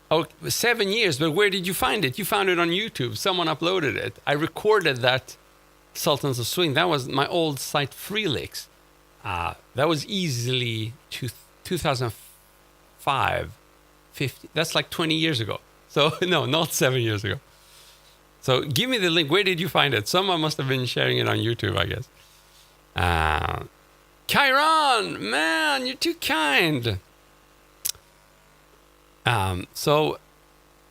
Oh, 7 years, but where did you find it? You found it on YouTube. Someone uploaded it. I recorded that Sultans of Swing. That was my old site, Freelix. That was easily 2005, 50. That's 20 years ago. So, no, not 7 years ago. So give me the link. Where did you find it? Someone must have been sharing it on YouTube, I guess. Chiron, man, you're too kind. So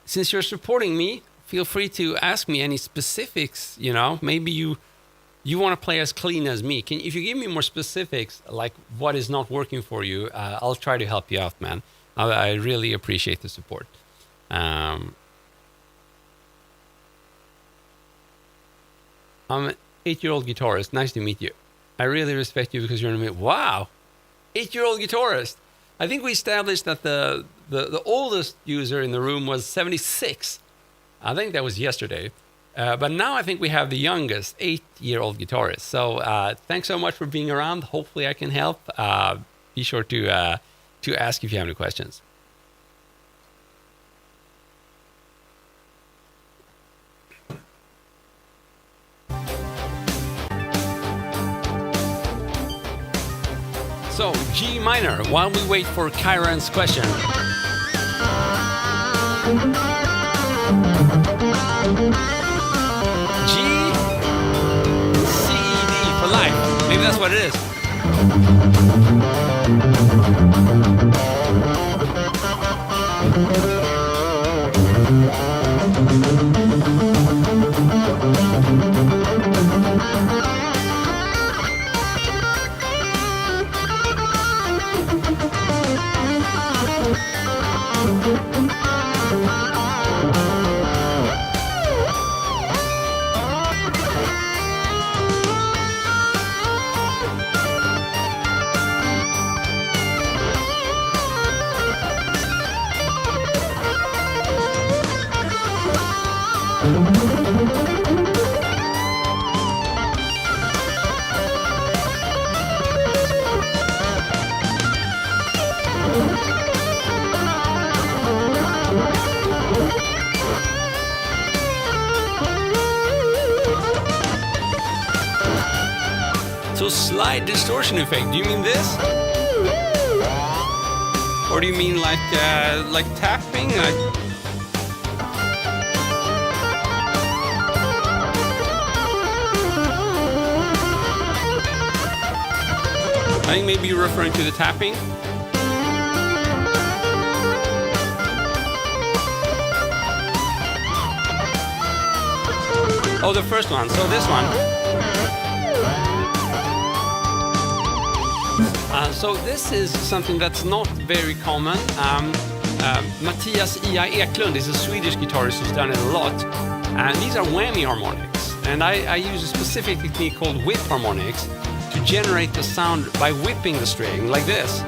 since you're supporting me, feel free to ask me any specifics. You know, maybe you want to play as clean as me. If you give me more specifics, like what is not working for you, I'll try to help you out, man. I really appreciate the support. I'm an 8-year-old guitarist. Nice to meet you. I really respect you because you're in a minute. Wow, 8-year-old guitarist. I think we established that the oldest user in the room was 76. I think that was yesterday. But now I think we have the youngest 8-year-old guitarist. So thanks so much for being around. Hopefully I can help. Be sure to ask if you have any questions. So, G minor, while we wait for Chiron's question. G, C, D for life. Maybe that's what it is. So slide distortion effect, do you mean this? Or do you mean like tapping? I think maybe you're referring to the tapping. Oh, the first one. So this one. So this is something that's not very common. Mattias I.A. Eklund is a Swedish guitarist who's done it a lot. And these are whammy harmonics. And I use a specific technique called whip harmonics to generate the sound by whipping the string like this.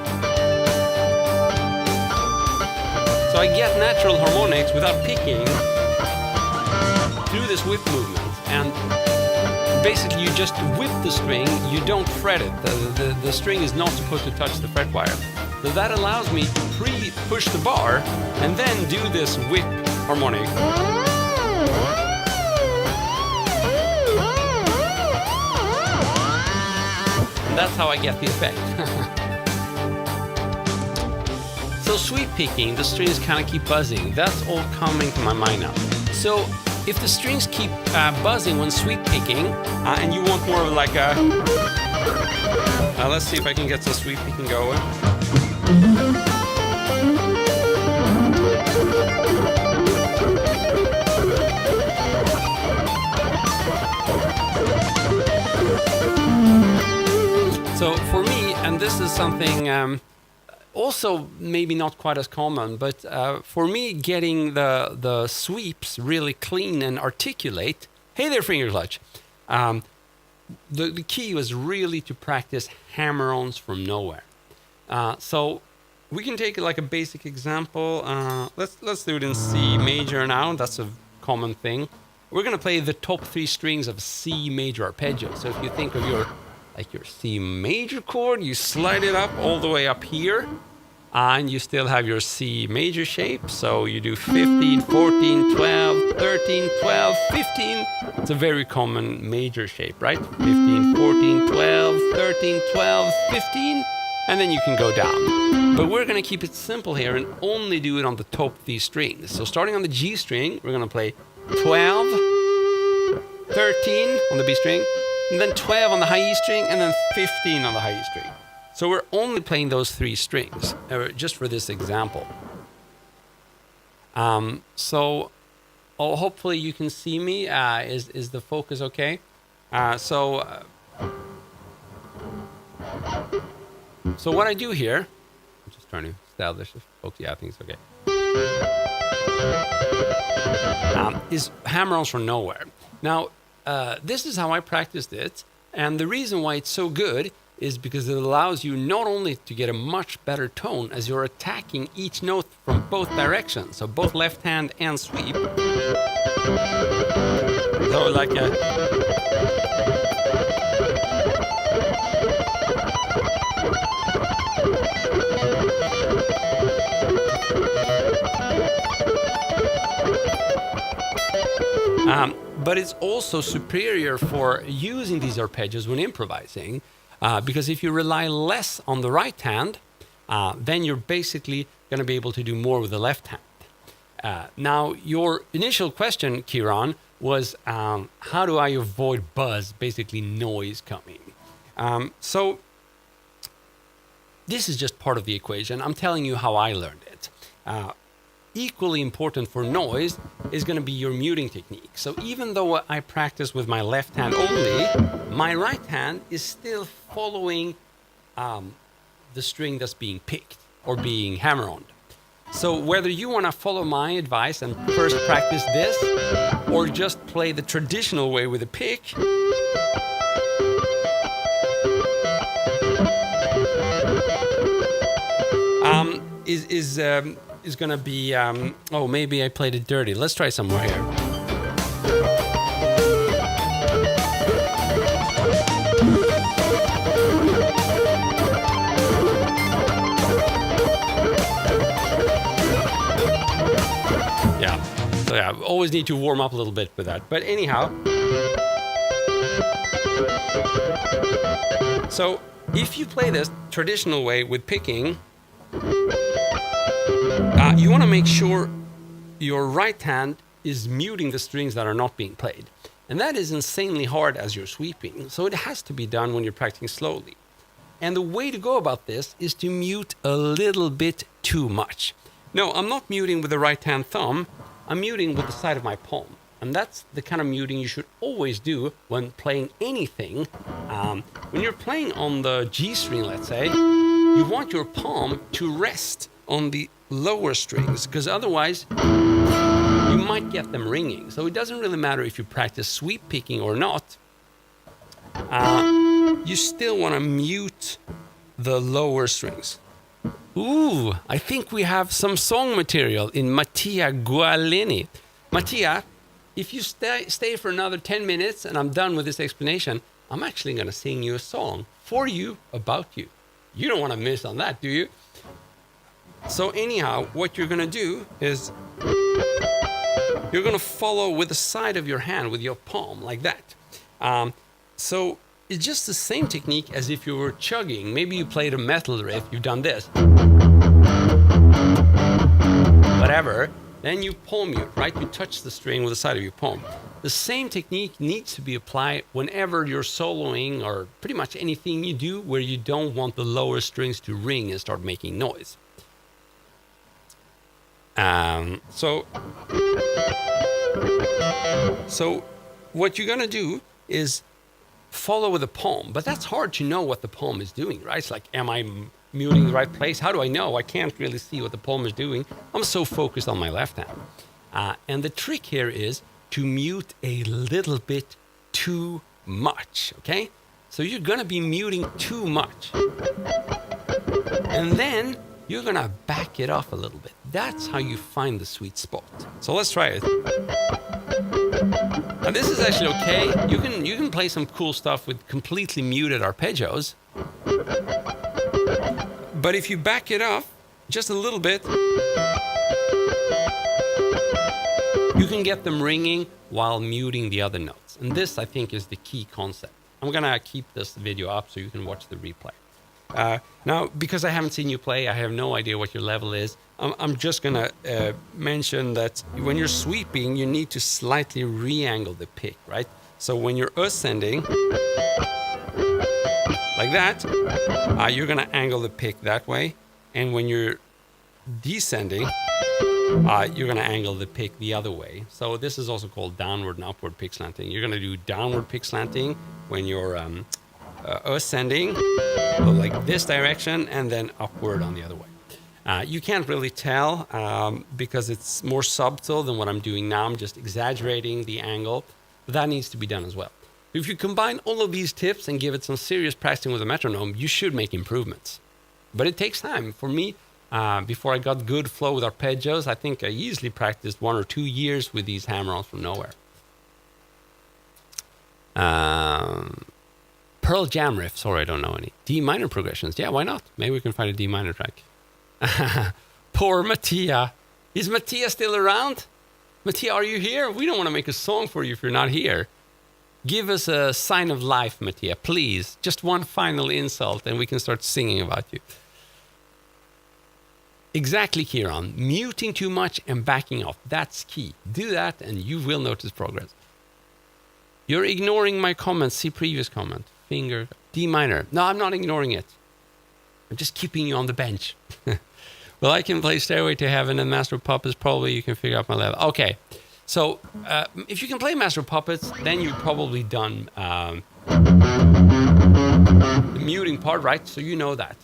So I get natural harmonics without picking through this whip movement. And basically you just whip the string, you don't fret it. The string is not supposed to touch the fret wire. So that allows me to pre-push the bar and then do this whip harmonic. And that's how I get the effect. So sweep picking, the strings kind of keep buzzing. That's all coming to my mind now. So if the strings keep buzzing when sweep picking, and you want more of like a... let's see if I can get some sweep picking going. So for me, and this is something also maybe not quite as common, but for me, getting the sweeps really clean and articulate. Hey there, finger clutch. The key was really to practice hammer-ons from nowhere. So we can take like a basic example. Let's do it in C major now. That's a common thing. We're gonna play the top 3 strings of C major arpeggio. So if you think of your C major chord, you slide it up all the way up here, and you still have your C major shape. So you do 15, 14, 12, 13, 12, 15. It's a very common major shape, right? 15, 14, 12, 13, 12, 15, and then you can go down. But we're gonna keep it simple here and only do it on the top of these strings. So starting on the G string, we're gonna play 12, 13 on the B string, and then 12 on the high E string, and then 15 on the high E string. So we're only playing those 3 strings, just for this example. Hopefully you can see me. Is the focus okay? So what I do here, I'm just trying to establish the focus. Yeah, I think it's okay. Is hammer-ons from nowhere. Now, this is how I practiced it, and the reason why it's so good is because it allows you not only to get a much better tone as you're attacking each note from both directions, so both left hand and sweep. So like but it's also superior for using these arpeggios when improvising, because if you rely less on the right hand, then you're basically going to be able to do more with the left hand. Now, your initial question, Kieran, was how do I avoid buzz, basically noise coming? So this is just part of the equation. I'm telling you how I learned it. Equally important for noise is going to be your muting technique. So even though I practice with my left hand only, my right hand is still following the string that's being picked or being hammer-oned. So whether you want to follow my advice and first practice this, or just play the traditional way with a pick, is going to be, oh, maybe I played it dirty. Let's try some more here. So yeah, always need to warm up a little bit with that. But anyhow, so if you play this traditional way with picking, you want to make sure your right hand is muting the strings that are not being played. And that is insanely hard as you're sweeping. So it has to be done when you're practicing slowly. And the way to go about this is to mute a little bit too much. No, I'm not muting with the right hand thumb. I'm muting with the side of my palm. And that's the kind of muting you should always do when playing anything. When you're playing on the G string, let's say, you want your palm to rest on the lower strings, because otherwise you might get them ringing. So it doesn't really matter if you practice sweep picking or not. You still want to mute the lower strings. Ooh, I think we have some song material in Mattia Gualini. Mattia, if you stay for another 10 minutes and I'm done with this explanation, I'm actually going to sing you a song for you, about you. You don't want to miss on that, do you? So anyhow, what you're going to do is you're going to follow with the side of your hand, with your palm, like that. So it's just the same technique as if you were chugging. Maybe you played a metal riff, you've done this. Whatever. Then you palm mute, right? You touch the string with the side of your palm. The same technique needs to be applied whenever you're soloing, or pretty much anything you do where you don't want the lower strings to ring and start making noise. So what you're going to do is follow with the palm, but that's hard to know what the palm is doing, right? It's like, am I muting the right place? How do I know? I can't really see what the palm is doing. I'm so focused on my left hand. And the trick here is to mute a little bit too much, okay? So you're going to be muting too much. And then you're going to back it off a little bit. That's how you find the sweet spot. So let's try it. Now this is actually okay. You can play some cool stuff with completely muted arpeggios. But if you back it off just a little bit, you can get them ringing while muting the other notes. And this, I think, is the key concept. I'm going to keep this video up so you can watch the replay. Now, because I haven't seen you play, I have no idea what your level is. I'm just going to mention that when you're sweeping, you need to slightly re-angle the pick, right? So when you're ascending, like that, you're going to angle the pick that way. And when you're descending, you're going to angle the pick the other way. So this is also called downward and upward pick slanting. You're going to do downward pick slanting when you're ascending, so like this direction, and then upward on the other way. You can't really tell because it's more subtle than what I'm doing now. I'm just exaggerating the angle, but that needs to be done as well. If you combine all of these tips and give it some serious practicing with a metronome, you should make improvements. But it takes time. For me, before I got good flow with arpeggios, I think I easily practiced 1 or 2 years with these hammer-ons from nowhere. Pearl Jam riff. Sorry, I don't know any. D minor progressions. Yeah, why not? Maybe we can find a D minor track. Poor Mattia. Is Mattia still around? Mattia, are you here? We don't want to make a song for you if you're not here. Give us a sign of life, Mattia, please. Just one final insult and we can start singing about you. Exactly, Kieran. Muting too much and backing off. That's key. Do that and you will notice progress. You're ignoring my comments. See previous comment. Finger. D minor. No, I'm not ignoring it. I'm just keeping you on the bench. Well, I can play Stairway to Heaven and Master of Puppets. Probably you can figure out my level. Okay. So, if you can play Master of Puppets, then you've probably done the muting part, right? So you know that.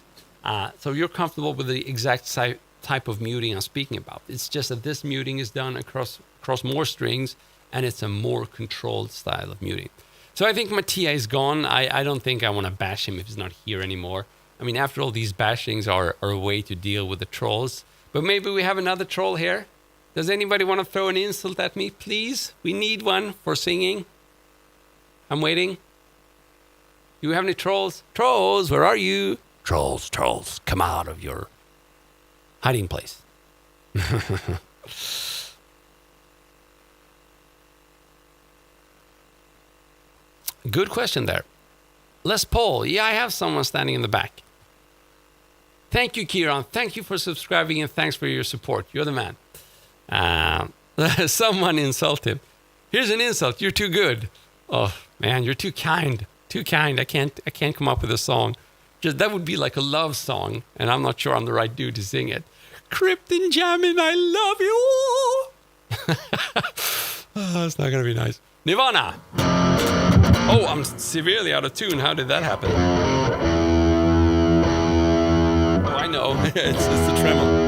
So you're comfortable with the exact type of muting I'm speaking about. It's just that this muting is done across more strings, and it's a more controlled style of muting. So I think Mattia is gone. I don't think I want to bash him if he's not here anymore. I mean, after all, these bashings are a way to deal with the trolls. But maybe we have another troll here. Does anybody want to throw an insult at me, please? We need one for singing. I'm waiting. Do we have any trolls? Trolls, where are you? Trolls, trolls, come out of your hiding place. Good question there. Les Paul, yeah, I have someone standing in the back. Thank you, Kieran. Thank you for subscribing and thanks for your support. You're the man. Someone insult him. Here's an insult. You're too good. Oh man, you're too kind. Too kind. I can't come up with a song. Just that would be like a love song, and I'm not sure I'm the right dude to sing it. Krypton Jamming, I love you. Oh, it's not gonna be nice. Nirvana. Oh, I'm severely out of tune. How did that happen? Oh, I know. It's the tremolo.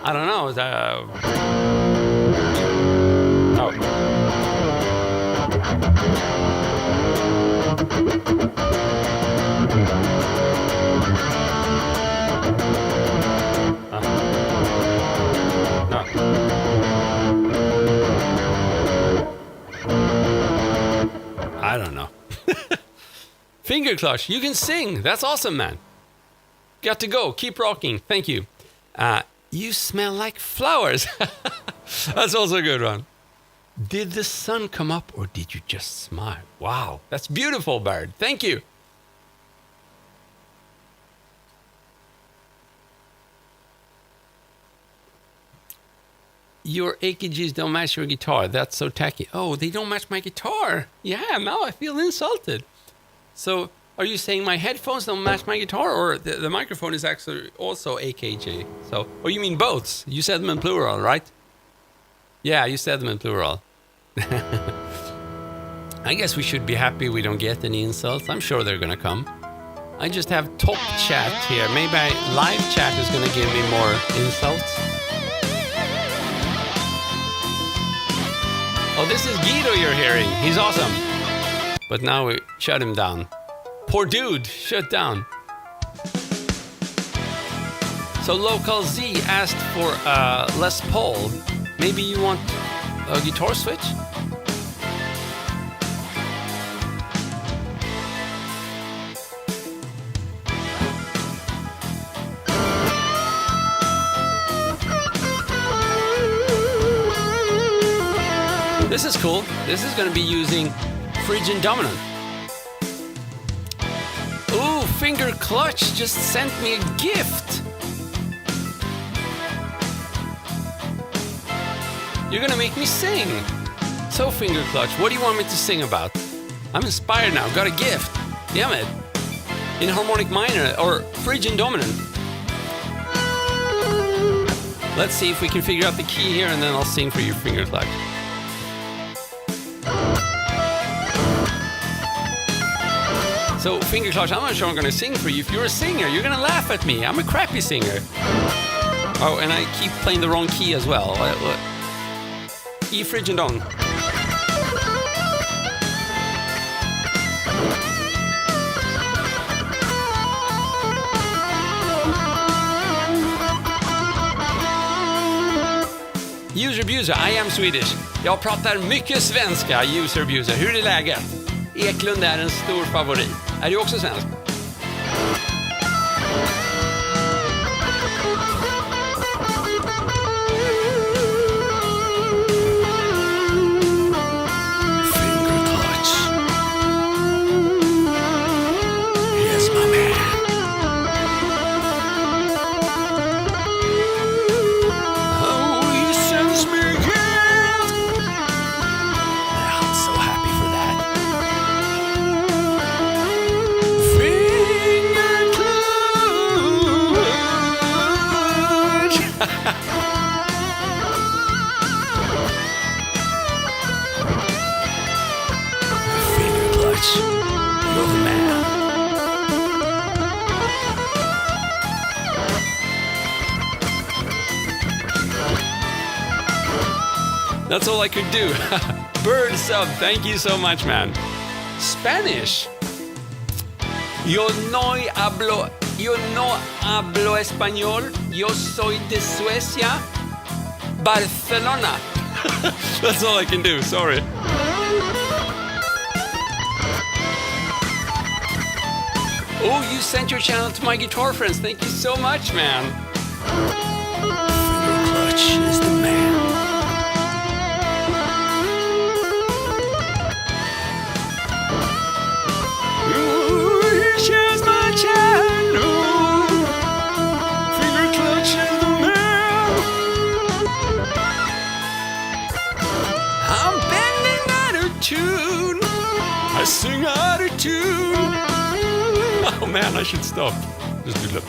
I don't know. I don't know. Finger clutch. You can sing. That's awesome, man. Got to go. Keep rocking. Thank you. You smell like flowers. That's also a good one. Did the sun come up or did you just smile? Wow, that's beautiful, Bird. Thank you. Your AKGs don't match your guitar. That's so tacky. Oh, they don't match my guitar. Yeah, now I feel insulted. So are you saying my headphones don't match my guitar, or the microphone is actually also AKG? So, or you mean both? You said them in plural, right? Yeah, you said them in plural. I guess we should be happy we don't get any insults. I'm sure they're gonna come. I just have top chat here. Maybe live chat is gonna give me more insults. Oh, this is Guido you're hearing. He's awesome. But now we shut him down. Poor dude, shut down. So Local Z asked for Les Paul. Maybe you want a guitar switch? This is cool. This is going to be using Phrygian dominant. Finger Clutch just sent me a gift. You're gonna make me sing. So Finger Clutch, what do you want me to sing about? I'm inspired now, got a gift. Damn it. In harmonic minor or Phrygian dominant. Let's see if we can figure out the key here and then I'll sing for you, Finger Clutch. So, Finger Clutch, I'm not sure I'm gonna sing for you. If you're a singer, you're gonna laugh at me. I'm a crappy singer. Oh, and I keep playing the wrong key as well. E Phrygian dominant. User abuser, I am Swedish. Jag pratar mycket svenska, user abuser. Hur är läget? Eklund är en stor favorit. Är du också svensk? That's all I could do. Bird sub, thank you so much, man. Spanish. Yo no hablo español. Yo soy de Suecia, Barcelona. That's all I can do, sorry. Oh, you sent your channel to my guitar friends. Thank you so much, man. Finger Clutch is the man. Sing out of tune. Oh man, I should stop. Just do that.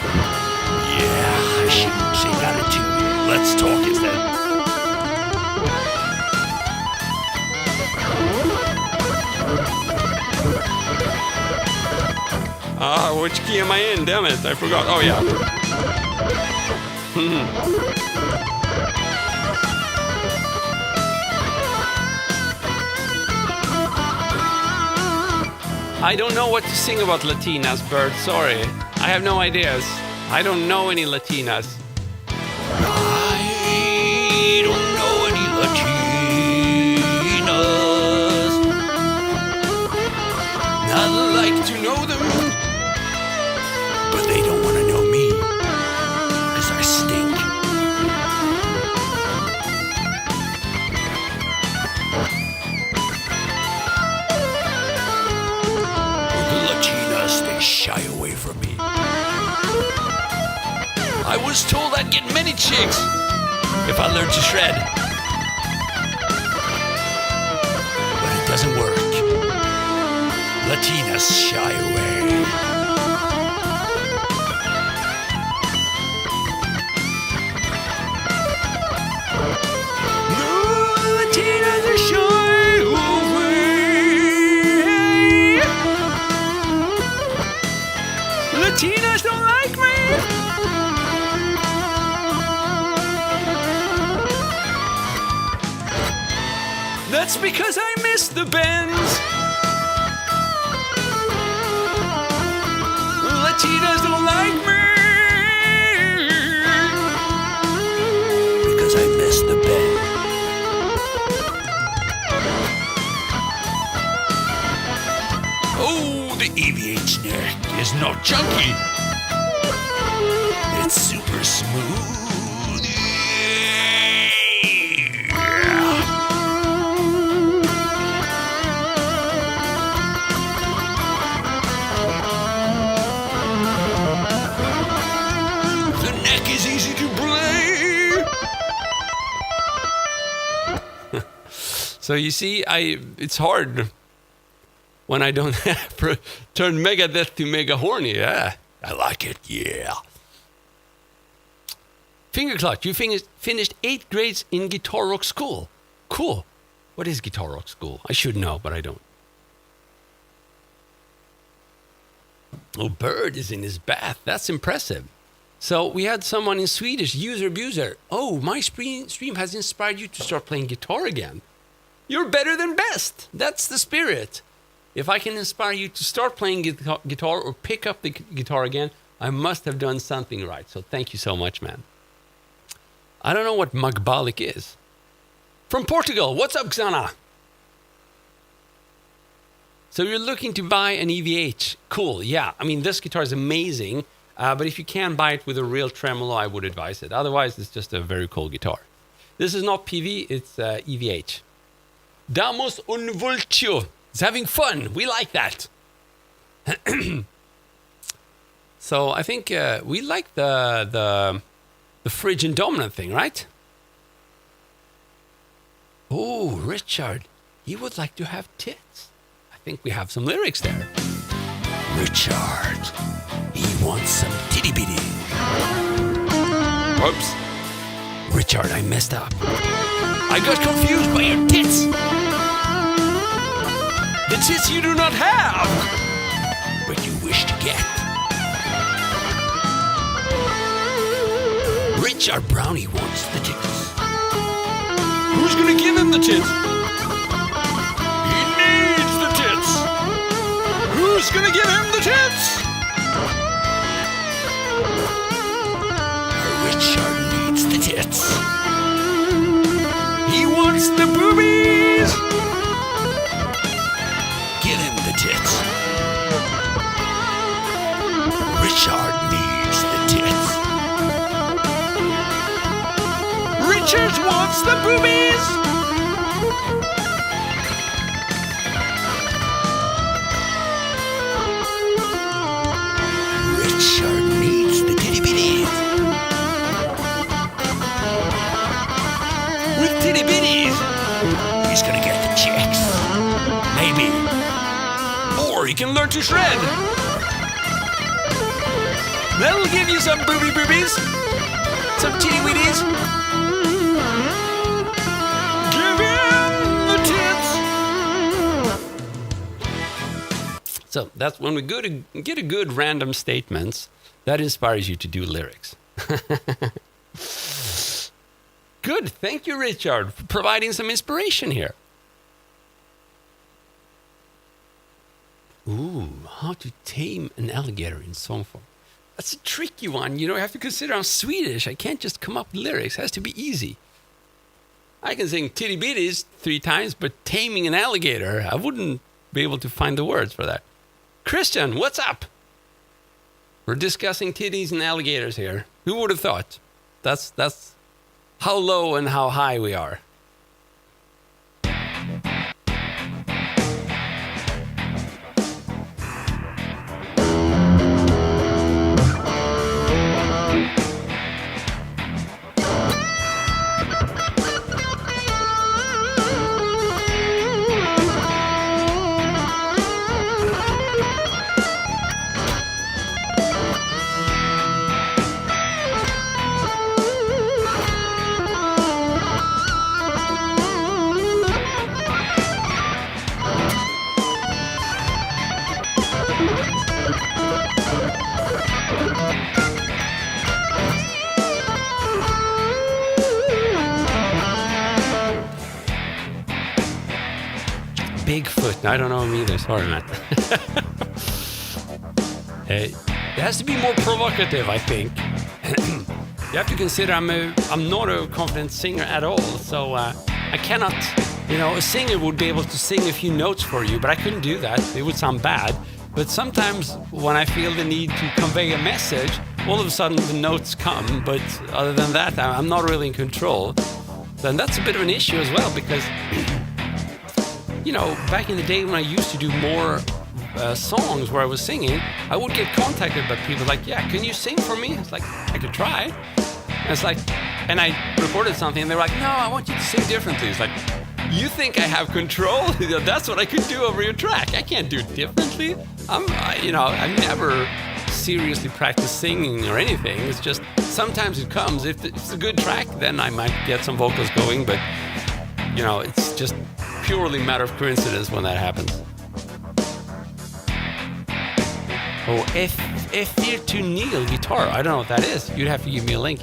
Yeah, I shouldn't sing out of tune. Let's talk instead. Which key am I in? Damn it, I forgot. Oh yeah. I don't know what to sing about Latinas, Bird. Sorry. I have no ideas. I don't know any Latinas. I don't know any Latinas. I'd like to know them, but they don't want to know me, because I stink. They shy away from me. I was told I'd get many chicks if I learned to shred. But it doesn't work. Latinas shy away. No, Latinas are shy away. Latinas don't like me. That's because I missed the bends. Latinas don't like me because I missed the bend. Oh, the EVH neck is not chunky. It's super smooth. Yeah. So you see, it's hard when I don't turn Megadeth to Mega Horny. Yeah, I like it, yeah. Fingerclutch, you finished 8th grades in Guitar Rock School. Cool. What is Guitar Rock School? I should know, but I don't. Oh, Bird is in his bath. That's impressive. So we had someone in Swedish, User Abuser. Oh, my stream has inspired you to start playing guitar again. You're better than best. That's the spirit. If I can inspire you to start playing guitar or pick up the guitar again, I must have done something right. So thank you so much, man. I don't know what Magbalik is. From Portugal, what's up, Xana? So you're looking to buy an EVH. Cool, yeah. I mean, this guitar is amazing, but if you can buy it with a real tremolo, I would advise it. Otherwise, it's just a very cool guitar. This is not PV, it's EVH. Damos un vulcio. It's having fun. We like that. So I think we like the Phrygian dominant thing, right? Oh, Richard, he would like to have tits. I think we have some lyrics there. Richard, he wants some titty bitty. Oops. Richard, I messed up. I got confused by your tits. The tits you do not have, but you wish to get. Richard Brownie wants the tits. Who's gonna give him the tits? He needs the tits. Who's gonna give him the tits? Richard needs the tits. He wants the boobies. Give him the tits. Richard needs the tits. Richard wants the boobies. Richard needs the titty bitties. With titty bitties, he's gonna get the chicks. Maybe. Or he can learn to shred. That'll give you some boobies. Some titty witties. Give him the tits. So that's when we get a good random statements that inspires you to do lyrics. Good. Thank you, Richard, for providing some inspiration here. Ooh, how to tame an alligator in song form. That's a tricky one. You know, I have to consider I'm Swedish. I can't just come up with lyrics. It has to be easy. I can sing titty bitties 3 times, but taming an alligator, I wouldn't be able to find the words for that. Christian, what's up? We're discussing titties and alligators here. Who would have thought? That's how low and how high we are. Bigfoot. I don't know him either. Sorry, Matt. It has to be more provocative, I think. You have to consider I'm not a confident singer at all, so I cannot. You know, a singer would be able to sing a few notes for you, but I couldn't do that. It would sound bad. But sometimes when I feel the need to convey a message, all of a sudden the notes come. But other than that, I'm not really in control. Then that's a bit of an issue as well, because you know, back in the day when I used to do more songs where I was singing, I would get contacted by people like, yeah, can you sing for me? It's like, I could try. And it's like, and I recorded something and they were like, no, I want you to sing differently. It's like, You think I have control? That's what I could do over your track. I can't do it differently. I've never seriously practiced singing or anything. It's just sometimes it comes. If it's a good track, then I might get some vocals going, but it's just purely matter of coincidence when that happens. Oh, F to Neil guitar. I don't know what that is. You'd have to give me a link.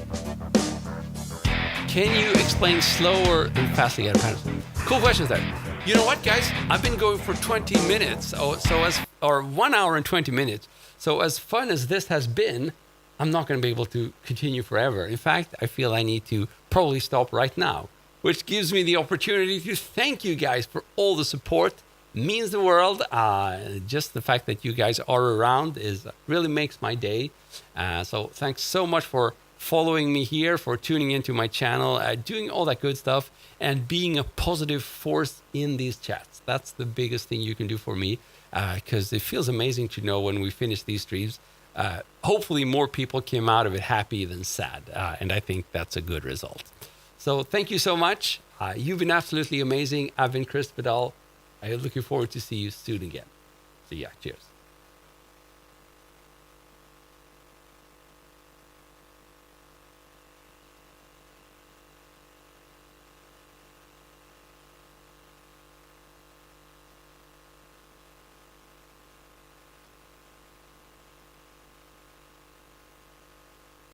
Can you explain slower and faster legato patterns? Cool questions there. You know what, guys? I've been going for 20 minutes, or 1 hour and 20 minutes. So as fun as this has been, I'm not going to be able to continue forever. In fact, I feel I need to probably stop right now, which gives me the opportunity to thank you guys for all the support. Means the world. Just the fact that you guys are around really makes my day. So thanks so much for following me here, for tuning into my channel, doing all that good stuff, and being a positive force in these chats. That's the biggest thing you can do for me, because it feels amazing to know when we finish these streams, hopefully more people came out of it happy than sad, and I think that's a good result. So thank you so much. You've been absolutely amazing. I've been Chris Vidal. I'm looking forward to see you soon again. See ya. Cheers.